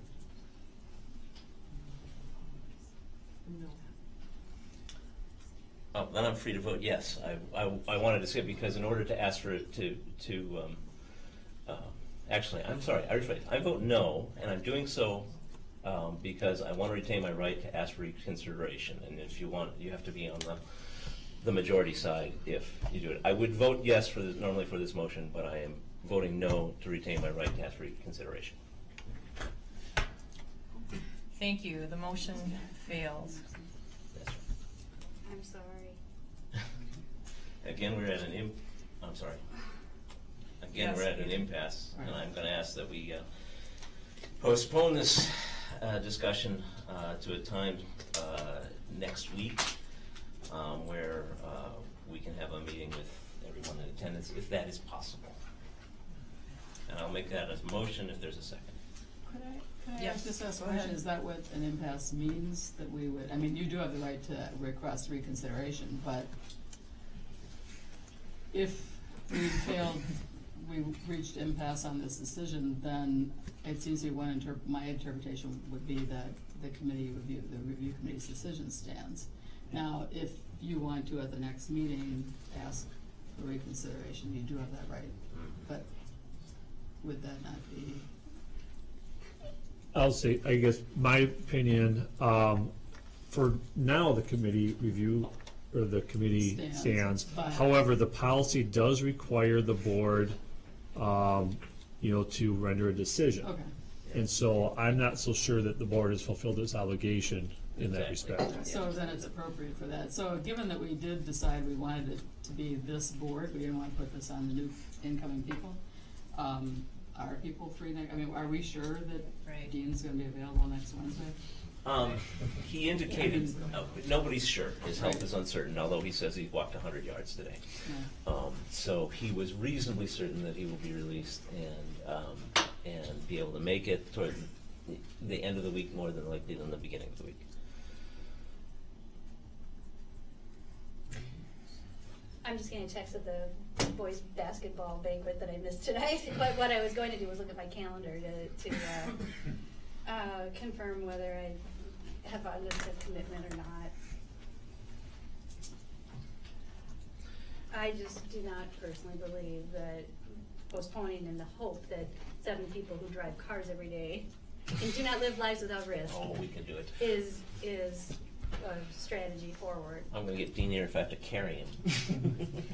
Oh, then I'm free to vote yes. I wanted to skip because in order to ask for it actually, I'm sorry, I rephrase. I vote no, and I'm doing so because I want to retain my right to ask for reconsideration. And if you want, you have to be on the majority side if you do it. I would vote yes normally for this motion, but I am voting no to retain my right to ask for reconsideration. Thank you. The motion fails. That's I'm sorry. right. Again, we're at an I'm sorry. Again, Yes. we're at an impasse, and I'm going to ask that we postpone this discussion to a time next week where we can have a meeting with everyone in attendance, if that is possible. And I'll make that as a motion if there's a second. Could I Yes, just ask a go ahead. question, is that what an impasse means, that we would, I mean, you do have the right to request reconsideration, but if we failed, we reached impasse on this decision, then it seems to me my interpretation would be that the review committee's decision stands. Now, if you want to, at the next meeting, ask for reconsideration, you do have that right, but would that not be? I'll say, I guess, my opinion, for now, the committee review, or the committee stands. But- However, the policy does require the board, to render a decision. Okay. And so I'm not so sure that the board has fulfilled its obligation in that Exactly. respect. So then it's appropriate for that. So given that we did decide we wanted it to be this board, we didn't want to put this on the new incoming people, are people free next, are we sure that Right. Dean's gonna be available next Wednesday? He indicated, nobody's sure. His health is uncertain, although he says he walked 100 yards today. Yeah. So he was reasonably certain that he will be released and be able to make it toward the end of the week more than likely than the beginning of the week. I'm just getting a text at the boys' basketball banquet that I missed tonight. But what I was going to do was look at my calendar to confirm whether I have a list of commitment or not. I just do not personally believe that postponing in the hope that 7 people who drive cars every day and do not live lives without risk Oh, we can do it. is a strategy forward. I'm going to get Dean here if I have to carry him.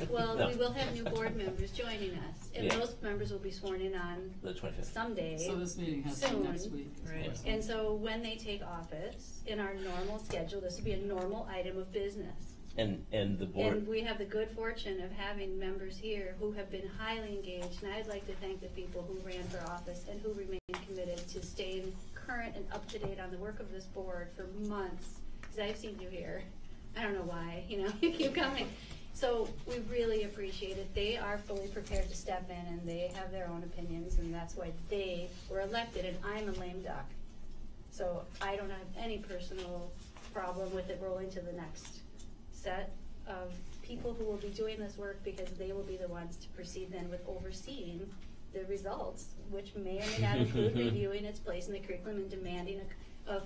Well, No. we will have new board members joining us, and Yeah. those members will be sworn in on The 25th. someday. So this meeting has to be next Soon. week. is what Right. we're saying. And so when they take office, in our normal schedule, this would be a normal item of business. And the board. And we have the good fortune of having members here who have been highly engaged, and I'd like to thank the people who ran for office and who remain committed to staying current and up to date on the work of this board for months, because I've seen you here. I don't know why, you keep coming. So we really appreciate it. They are fully prepared to step in, and they have their own opinions, and that's why they were elected, and I'm a lame duck. So I don't have any personal problem with it rolling to the next set of people who will be doing this work, because they will be the ones to proceed then with overseeing the results, which may or may not include reviewing its place in the curriculum and demanding a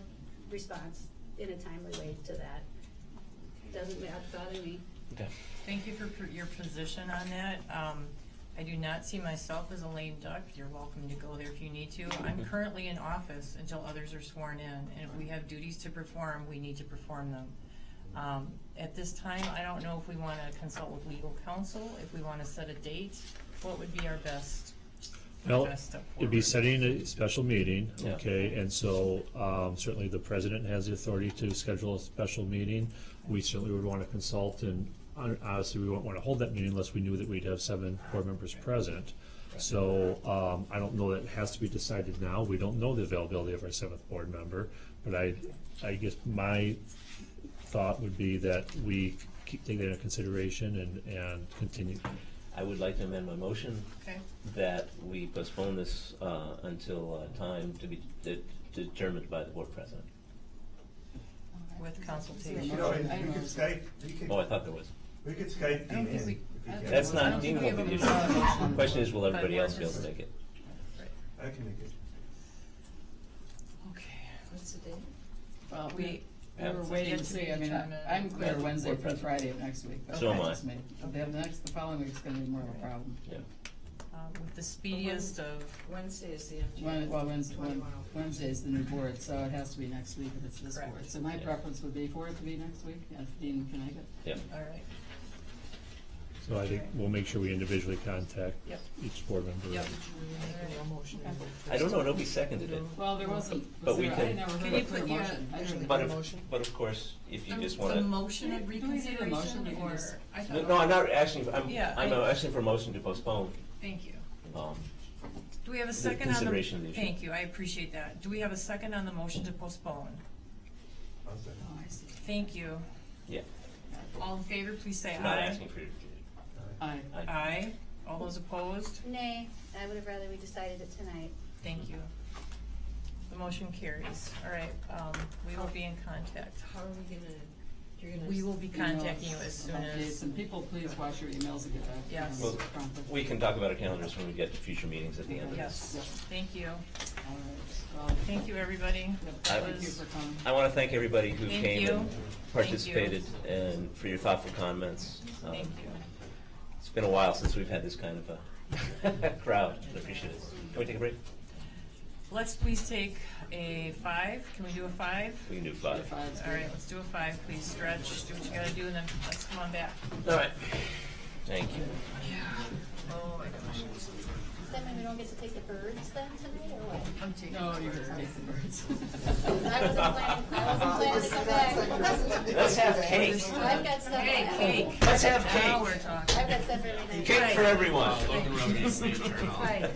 response in a timely way to that. doesn't bother me. Okay. Thank you for your position on that. I do not see myself as a lame duck. You're welcome to go there if you need to. I'm currently in office until others are sworn in, and if we have duties to perform, we need to perform them. At this time, I don't know if we want to consult with legal counsel, if we want to set a date. What would be our best Well, step it'd be forward? setting a special meeting, Yeah. okay, and so certainly the president has the authority to schedule a special meeting. We certainly would want to consult, and honestly, we wouldn't want to hold that meeting unless we knew that we'd have 7 board members present. So I don't know that it has to be decided now. We don't know the availability of our 7th board member, but I guess my thought would be that we take that into consideration and continue. I would like to amend my motion Okay. that we postpone this until time to be determined by the board president. With consultation. You know, you could Skype, Oh, I thought there was. we could Skype I don't Dean think in we- if you can. That's I not, don't Dean think we won't be the have a issue. motion. Question is, will But everybody we're else be able to just- make it? I can make it. Okay. What's the date? Well, We- we were it's waiting yet to to see, be I mean, determined. I'm clear Yeah. Wednesday through Friday of next week. but So am that's I. just me. The following week's gonna be more of a problem. Yeah. With the speediest of, Wednesday is the MGA. Wednesday's the new board, so it has to be next week if it's this Correct. board. So my Yeah. preference would be for it to be next week, if Dean can make it. Yeah. all right. So I think we'll make sure we individually contact Yep. each board member. Yep. I don't know, nobody seconded it. Well, there wasn't, But was we there, I can- never Can heard you a clear put your- motion. I heard But of course, if you just The want to. motion of We don't need a motion, reconsideration, we can or, just- I thought. No, I'm not asking, Yeah, I'm I- asking for a motion to postpone. Thank you. um, Do we have a The second on the? consideration of the issue. Thank you, I appreciate that. Do we have a second on the motion to postpone? I'll say. Oh, I see. Thank you. Yeah, All in favor, please say I'm not aye. asking for your. Aye. Aye. All those opposed? Nay, I would have rather we decided it tonight. Thank you. The motion carries. All right, we will be in contact. How are we gonna, you're gonna? We will be contacting you as soon Updates, as, and people, please watch your emails and get back. to Yes. us Well, promptly. We can talk about our calendars when we get to future meetings at the end of this. yes, thank you. All right, well, Thank you, everybody. yep, That thank you was, for coming. I want to thank everybody who Thank came you. and participated and for your thoughtful comments. thank you. It's been a while since we've had this kind of a crowd. I appreciate it. Can we take a break? Let's please take a 5. Can we do a 5? We can do 5. Five's All good. right, let's do a 5, please. Stretch, do what you gotta do, and then let's come on back. All right. Thank you. Oh, my gosh. Does that mean we don't get to take the birds then tonight, or what? I'm taking. No, you're gonna take the birds. I wasn't planning to come back. Let's have cake. I've got stuff. Hey, cake. Let's have Now cake. we're talking. I've got stuff everything. Cake for everyone. Right.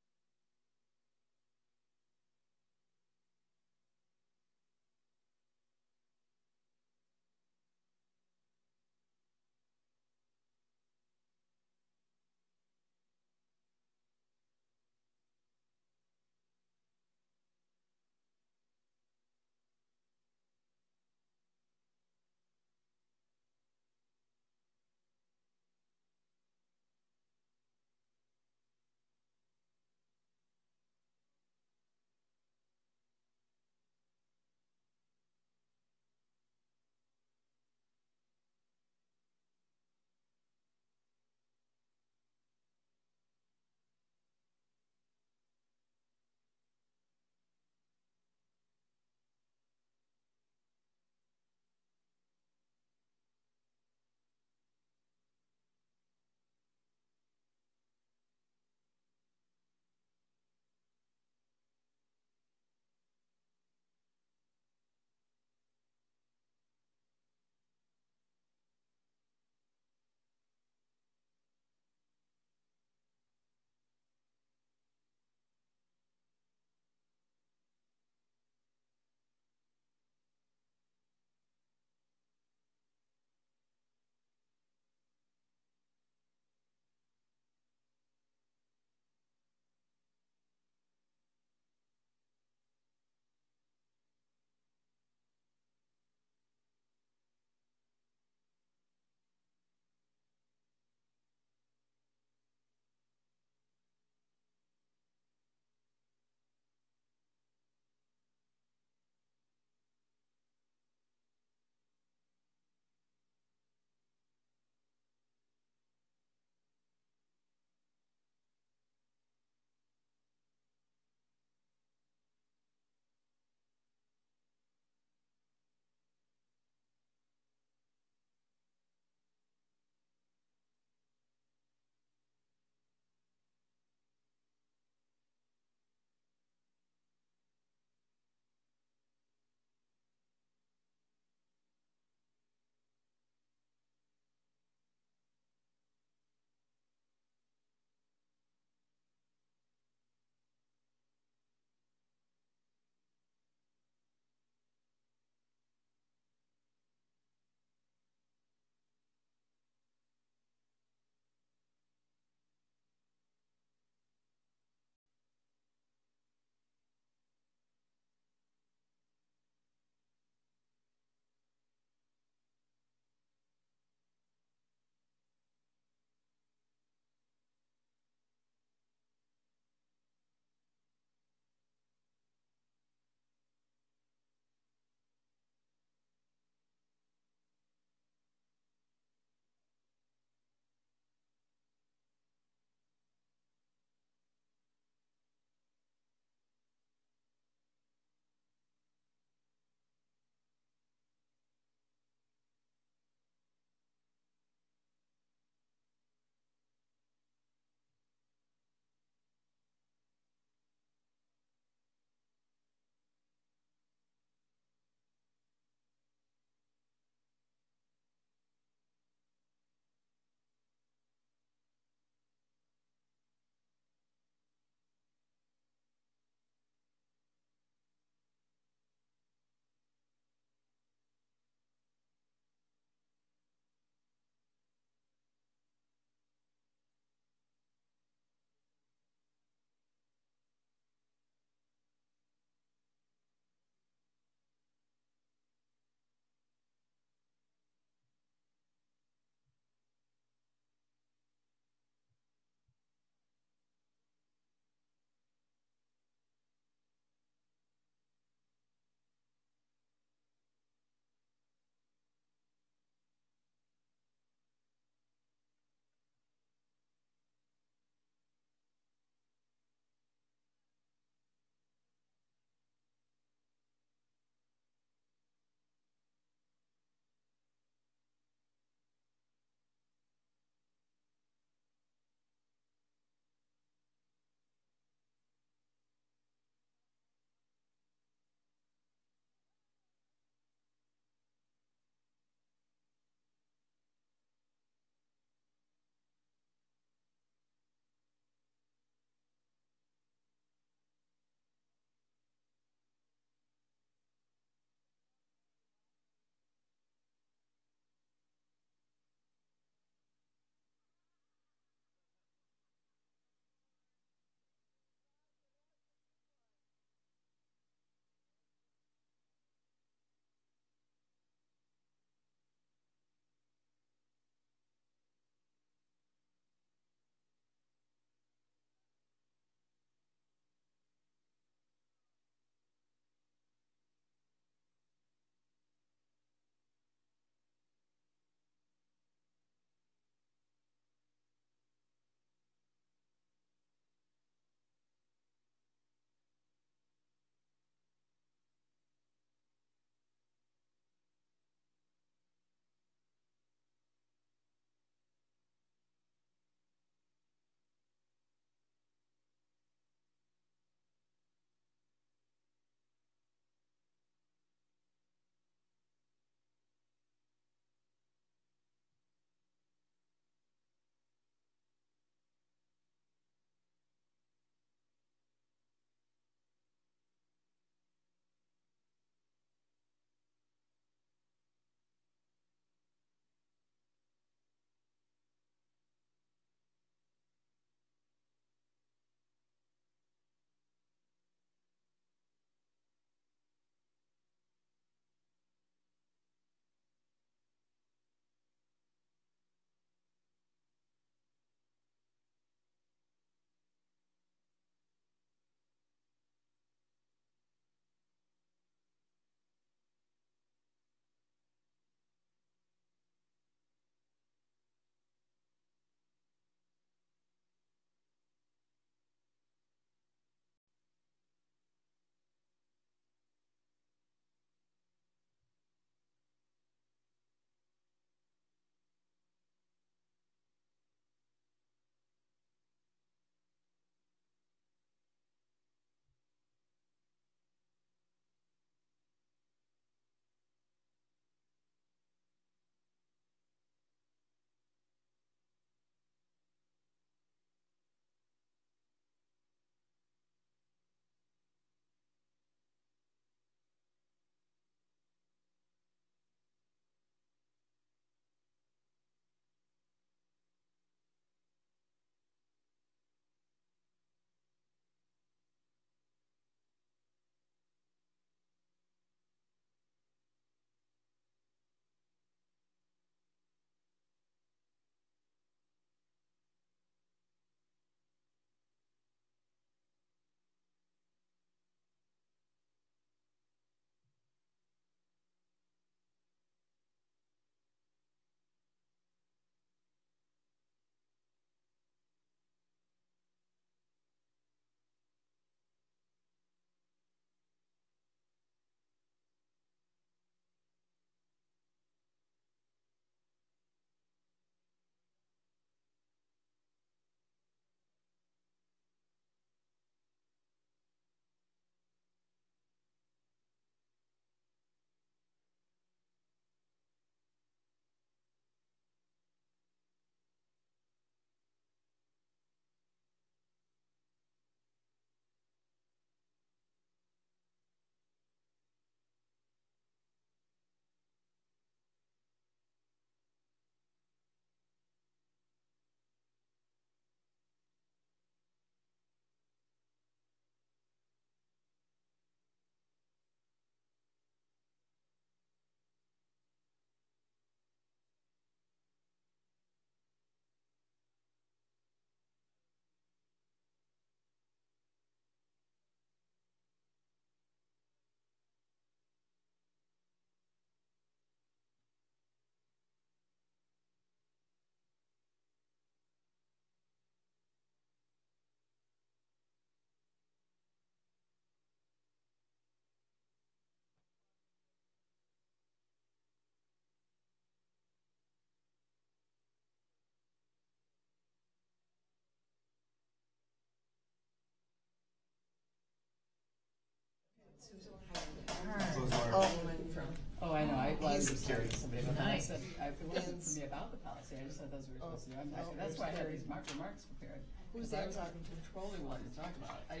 Oh, I know, I was just He's- talking to somebody about that, I Nice. said, it wasn't for me about the policy, I just thought those were supposed to do, that's why I had these remarks prepared. Who's 'cause that I was talking to? totally willing to talk about it, I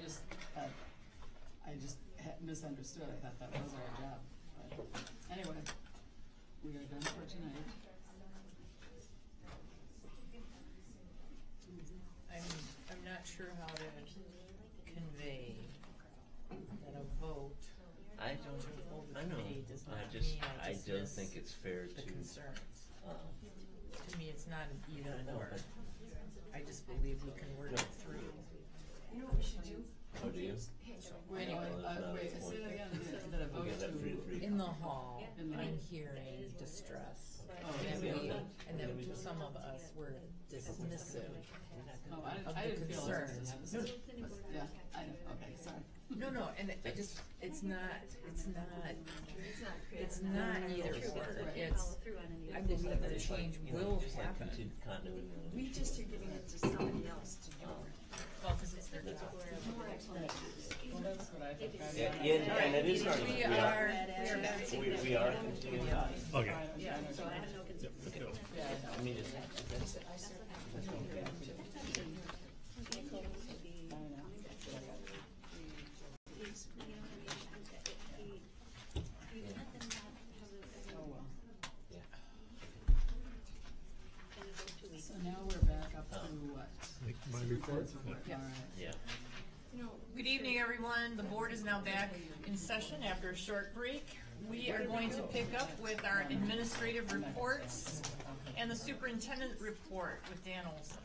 just misunderstood, I thought that was our job, but anyway, we are done for tonight. I'm not sure how to convey that a vote I to hold I a know, committee does not I mean don't dismiss think it's fair the to, concerns. To me, it's not an either I know, or. but- I just believe we can work it through. You know what we should do? oh, do you? Wait, Anyway, wait, say that again, that a We'll vote get that 3 to 3. In the hall, In the- I'm hearing distress. Oh, And yeah. we, and then some of us were dismissive Oh, of I the didn't feel it was concerns. dismissive. Yeah, I know, okay, sorry. No, and I just, it's not either or. It's, I believe that change will Just like happen. continuity. We just are giving it to somebody else to do. Well, because it's their job. Well, that's what I think. And it is our. We are back. We are continuing on. Okay. Yeah, So I have no concern. yeah, I mean, it's, Nicole would be- I know. We let them not have Oh, well. yeah. So now we're back up to what? My report? Yeah. All right. Yeah. Good evening, everyone. The board is now back in session after a short break. We are going to pick up with our administrative reports and the superintendent report with Dan Olson.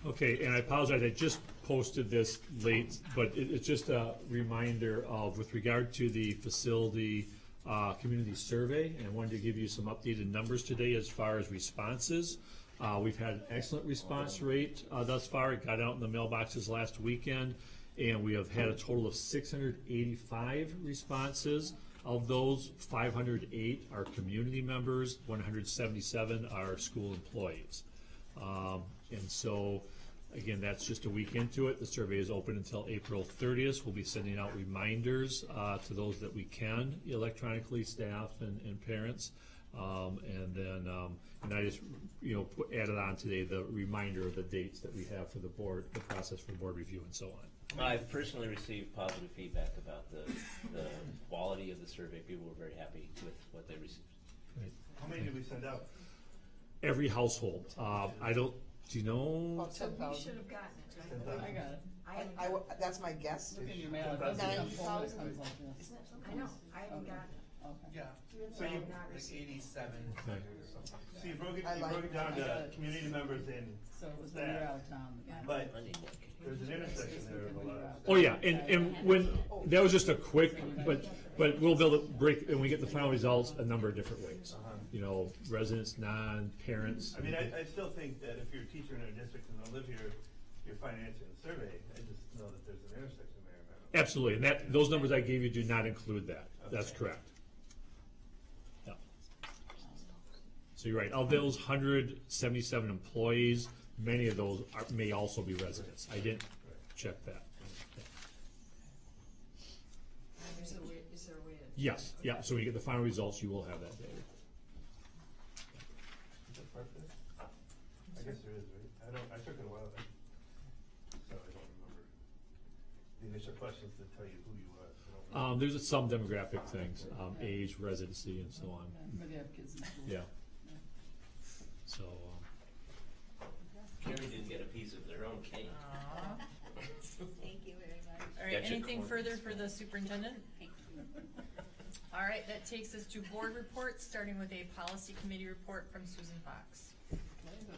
Okay, and I apologize, I just posted this late, but it's just a reminder of, with regard to the facility community survey, and I wanted to give you some updated numbers today as far as responses. We've had an excellent response rate thus far. It got out in the mailboxes last weekend, and we have had a total of 685 responses. Of those, 508 are community members, 177 are school employees. And so, again, that's just a week into it. The survey is open until April 30th. We'll be sending out reminders to those that we can electronically, staff and parents. And then, and I just, added on today the reminder of the dates that we have for the board, the process for board review and so on. I've personally received positive feedback about the quality of the survey. People were very happy with what they received. Right. How many did we send out? Every household. Do you know? About So we 10,000. should have gotten it, right? I got it. That's my guess. Look in your mail, it doesn't come full, it 9,000. comes like this. I know, I haven't gotten it. Okay. Yeah, So you, Not like received. 87 Okay. or something. so you broke it, I you like broke it down I got to it. community members and So it was when you were out of town. but I need that. there's an intersection there of a lot of. Oh, yeah, and when, that was just a quick, but we'll be able to break, and we get the final results a number of different ways. Residents, non-parents. I mean, I still think that if you're a teacher in our district and don't live here, you're financing the survey. I just know that there's an intersection there. and I don't- Absolutely, and that, those numbers I gave you do not include that. That's correct. Yeah. So you're right, of those 177 employees, many of those may also be residents. I didn't check that. Is there a way to? Yes, yeah, so when you get the final results, you will have that data. Is there part for that? I guess there is, right? I took it a while ago, so I don't remember. The initial questions that tell you who you are. I don't remember. There's some demographic things, age, residency, and so on. Maybe have kids in school. Yeah. So, Carrie didn't get a piece of their own cake. Thank you very much. All right, Gotcha. anything further for the superintendent? Thank you. All right, that takes us to board reports, starting with a policy committee report from Susan Fox. Okay,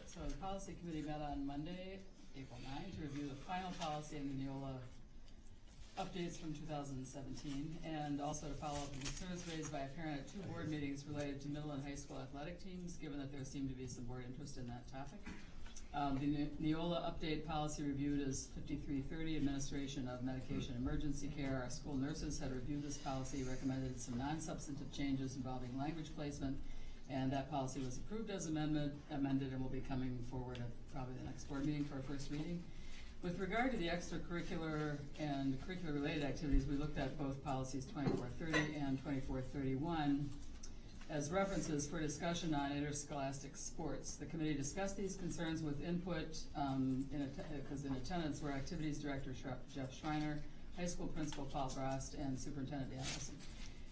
so the policy committee met on Monday, April 9, to review the final policy and the Neola updates from 2017, and also to follow up on concerns raised by a parent at 2 board meetings related to middle and high school athletic teams, given that there seemed to be some board interest in that topic. The Neola update policy reviewed is 5330, administration of medication emergency care. Our school nurses had reviewed this policy, recommended some non-substantive changes involving language placement, and that policy was approved as amended, and will be coming forward at probably the next board meeting for a first reading. With regard to the extracurricular and curricular-related activities, we looked at both policies 2430 and 2431 as references for discussion on interscholastic sports. The committee discussed these concerns with input, because in attendance were activities director Jeff Schreiner, high school principal Paul Frost, and superintendent Dan Wilson.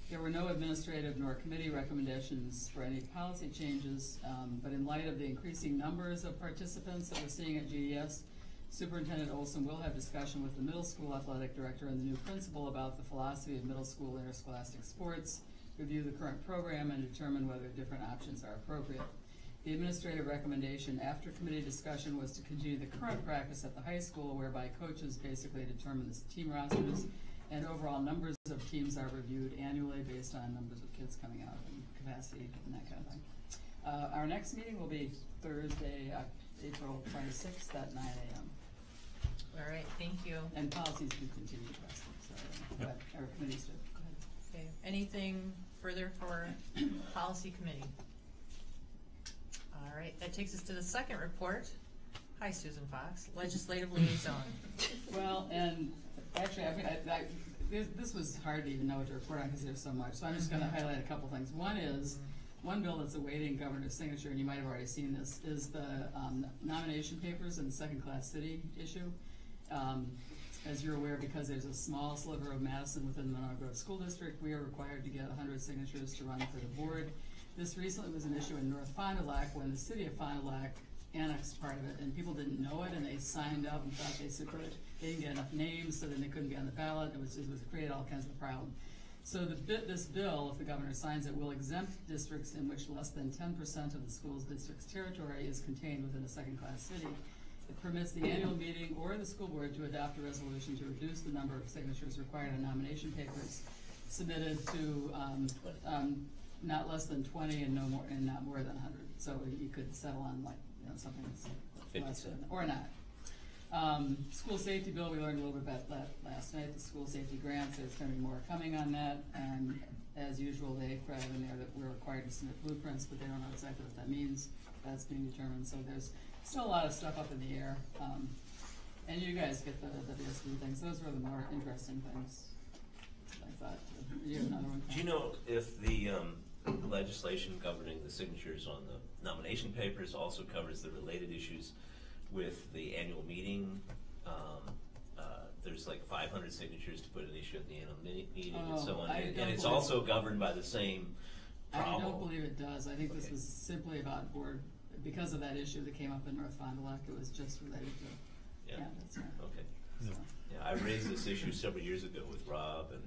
There were no administrative nor committee recommendations for any policy changes, but in light of the increasing numbers of participants that we're seeing at GES, Superintendent Olson will have discussion with the middle school athletic director and the new principal about the philosophy of middle school interscholastic sports, review the current program, and determine whether different options are appropriate. The administrative recommendation after committee discussion was to continue the current practice at the high school, whereby coaches basically determine the team rosters and overall numbers of teams are reviewed annually based on numbers of kids coming out and capacity and that kind of thing. Our next meeting will be Thursday, April 26th at 9 a.m. All right, thank you. And policies do continue to rest, so, our committees do. Go ahead. Okay, anything further for policy committee? All right, that takes us to the second report. Hi, Susan Fox, legislative liaison. Well, and actually, this was hard to even know what to report on because there's so much, so I'm just going to highlight a couple things. One is, one bill that's awaiting governor's signature, and you might have already seen this, is the nomination papers in the second-class city issue. As you're aware, because there's a small sliver of Madison within the Monona Grove School District, we are required to get 100 signatures to run for the board. This recently was an issue in North Fond du Lac when the city of Fond du Lac annexed part of it, and people didn't know it, and they signed up and thought they didn't get enough names, so then they couldn't get on the ballot. It was created all kinds of problem. So this bill, if the governor signs it, will exempt districts in which less than 10% of the school district's territory is contained within a second-class city. It permits the annual meeting or the school board to adopt a resolution to reduce the number of signatures required on nomination papers submitted to not less than 20 and not more than 100. So you could settle on something that's less than, or not. School safety bill, we learned a little bit about that last night. The school safety grants, there's going to be more coming on that. And as usual, they have in there that we're required to submit blueprints, but they don't know exactly what that means. That's being determined. So there's still a lot of stuff up in the air. And you guys get the WSB things. Those were the more interesting things, I thought. You have another one? Do you know if the legislation governing the signatures on the nomination papers also covers the related issues with the annual meeting? There's like 500 signatures to put an issue at the annual meeting and so on. And it's also governed by the same problem. I don't believe it does. I think this was simply about board, because of that issue that came up in North Fond du Lac. It was just related to candidates. Okay. So. Yeah, I raised this issue several years ago with Rob, and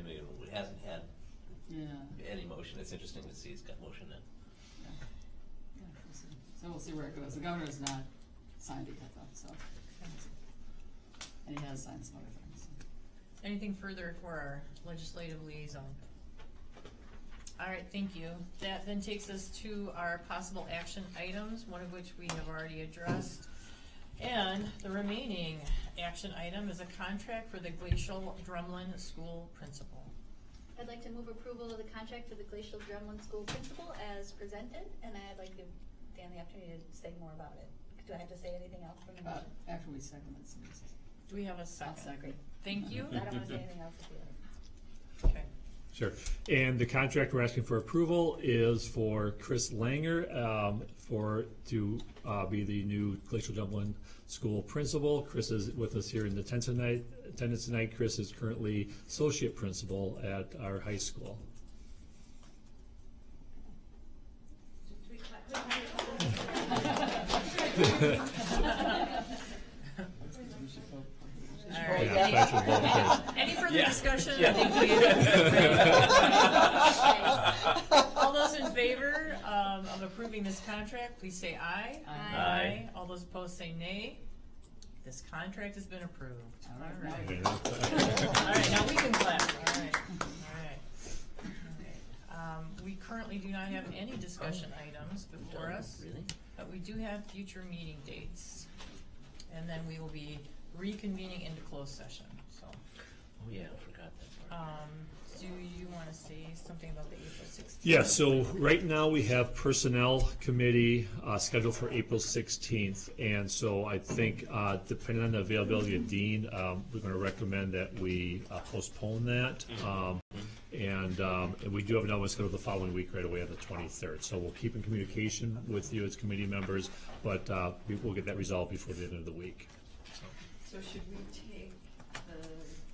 it hasn't had any motion. It's interesting to see it's got motion now. Yeah, we'll see. So we'll see where it goes. The governor has not signed it yet, though. So, and he has signed some other things. Anything further for our legislative liaison? All right, thank you. That then takes us to our possible action items, one of which we have already addressed. And the remaining action item is a contract for the Glacial Drumlin School Principal. I'd like to move approval of the contract for the Glacial Drumlin School Principal as presented, and I'd like to give Dan the opportunity to say more about it. Do I have to say anything else from the motion? After we second it. Do we have a second? I'll second. Thank you. I don't want to say anything else at the end. Okay. Sure. And the contract we're asking for approval is for Chris Langer to be the new Glacial Drumlin School Principal. Chris is with us here in the attendance tonight. Chris is currently Associate Principal at our high school. All right. Yeah, Any further discussion? Yeah. All those in favor of approving this contract, please say aye. Aye. All those opposed say nay. This contract has been approved. All right. All All right, now we can clap. All right. All right. We currently do not have any discussion items before us, Really? but we do have future meeting dates. And then we will be reconvening into closed session, so. Oh yeah, I forgot that part. do you want to say something about the April 16th? Yeah, so right now we have Personnel Committee scheduled for April 16th. And so I think, depending on the availability of Dean, we're going to recommend that we postpone that. And we do have another one scheduled the following week right away on the 23rd. So we'll keep in communication with you as committee members, but we'll get that resolved before the end of the week. So should we take the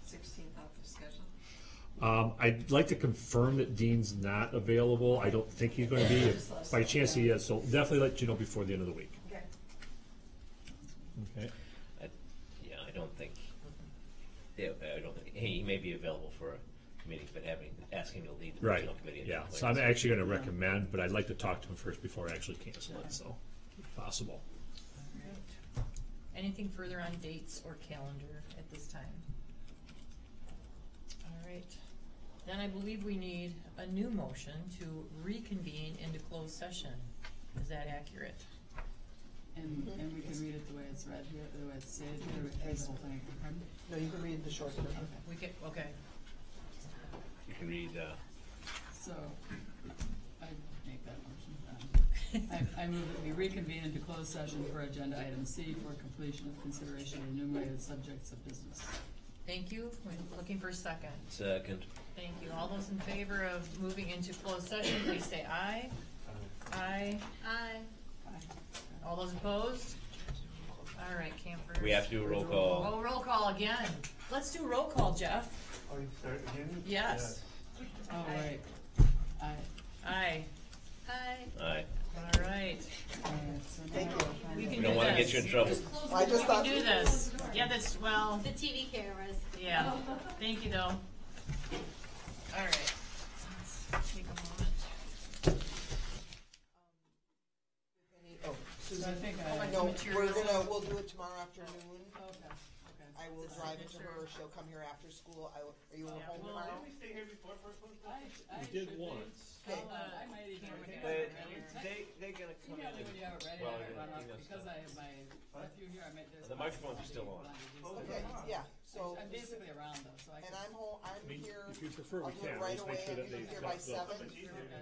16th off the schedule? I'd like to confirm that Dean's not available. I don't think he's going to be. If by chance he is, so definitely let you know before the end of the week. Okay. Okay. Yeah, I don't think, he may be available for a meeting, but asking to lead the Right. personnel committee. Yeah. So I'm actually going to recommend, but I'd like to talk to him first before I actually cancel it. So, if possible. All right. Anything further on dates or calendar at this time? All right. Then I believe we need a new motion to reconvene into closed session. Is that accurate? And we can read it the way it's read here, the way it's stated here, the whole thing. Pardon? No, you can read the short version. We can, okay. You can read, So, I make that motion. I move that we reconvene into closed session for agenda item C for completion of consideration of enumerated subjects of business. Thank you. We're looking for a second. second. Thank you. All those in favor of moving into closed session, please say aye. Aye. Aye. All those opposed? All right, campers. We have to do a roll call. Oh, roll call again. Let's do roll call, Jeff. Oh, you start again? Yes. Oh, right. Aye. Aye. Aye. Aye. All right. All right, so now Thank you. We We can don't do want to this. get you in trouble. I just We thought. can do this. Yeah, that's, well, The TV cameras. yeah. Thank you, though. All right. Let's take a moment. Oh, So I Susan, think no, materials. we'll do it tomorrow afternoon. Okay, okay. I will drive it to her, she'll come here after school. Are you Yeah, home well, tomorrow? Didn't we stay here before first one? I We did should be. once. Okay. I might even. They're gonna come Email me when you have it ready, Well, I might run up, email because I have my nephew here, I might, there's. The microphones are still on. Okay, yeah, so, I'm basically around though, so I can. and I'm home, I'm I mean, here, if you prefer, I'll we do it can. right Just make away, sure that I'm they here by got 7,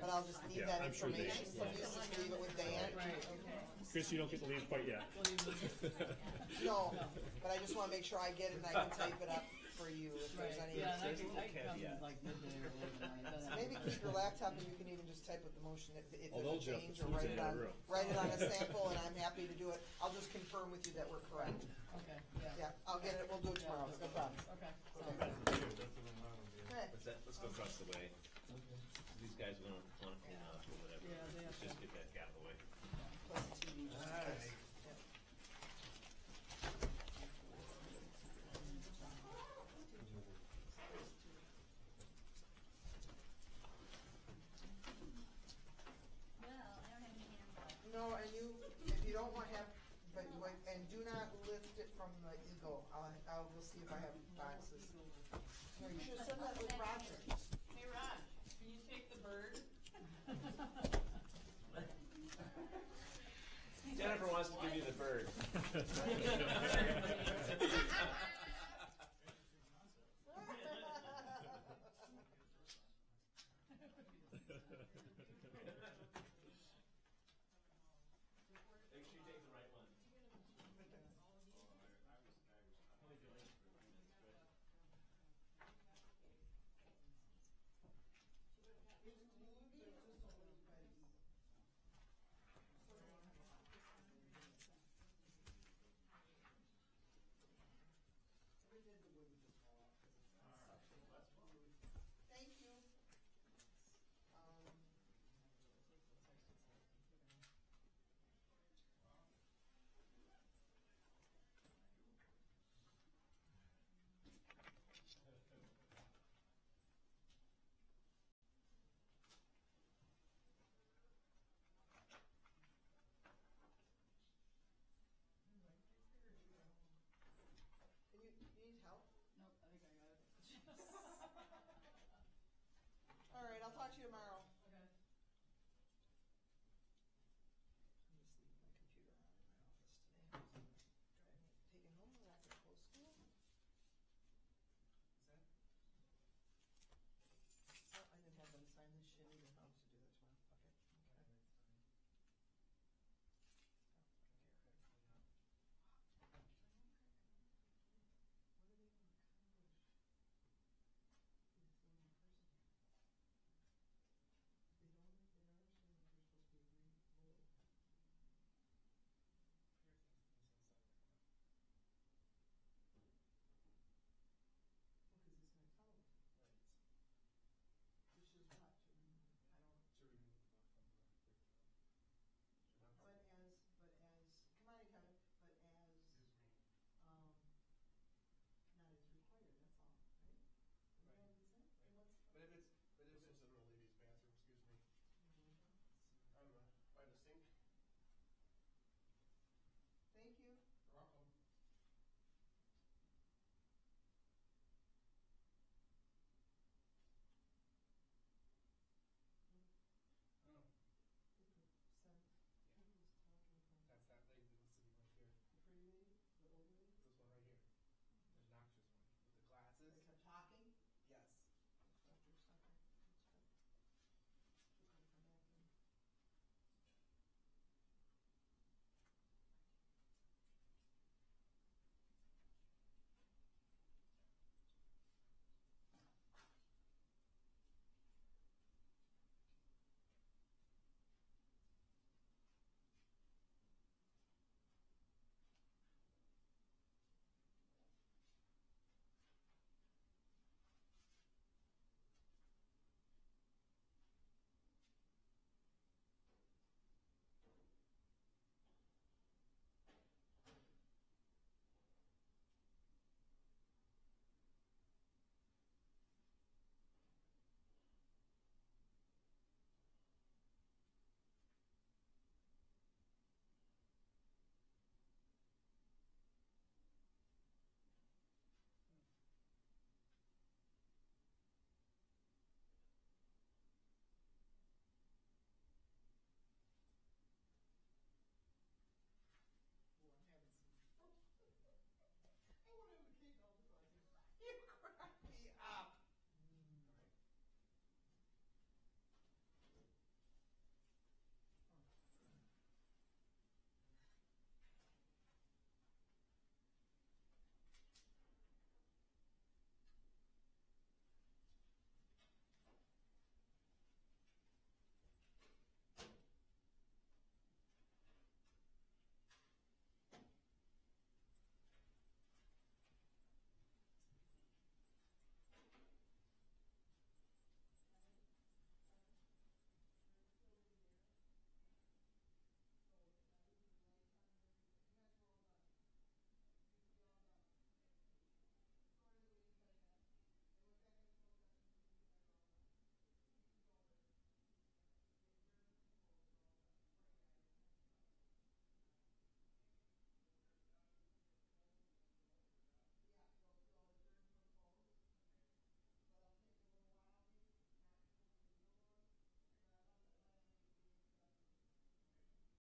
but I'll just need Yeah, that I'm sure they- information from you, just leave it with Dan. Right, okay. Chris, you don't get to leave quite yet. Well, you- No, but I just wanna make sure I get it and I can type it up for you if there's Right, any. yeah, and I There's a can, little I can come caveat. like midday or late at night, doesn't Maybe matter. keep your laptop and you can even just type with the motion if Although, there's a Jeff, change the or food's in the room. write it on a sample and I'm happy to do it. I'll just confirm with you that we're correct. Okay, yeah. Yeah, I'll get it, we'll do it tomorrow, it's no problem. Okay. Okay. Okay. Let's go across the way. These guys want to clean up or whatever. Yeah, they have Let's just get that out of the way. Plus the TV, just in Alright. case. Well, I don't have any hands up. No, and you, if you don't want to have, but wait, and do not lift it from the eagle. We'll see if I have boxes. No, you should have said that with Roger. Hey, Raj, can you take the bird? Jennifer wants to give you the bird.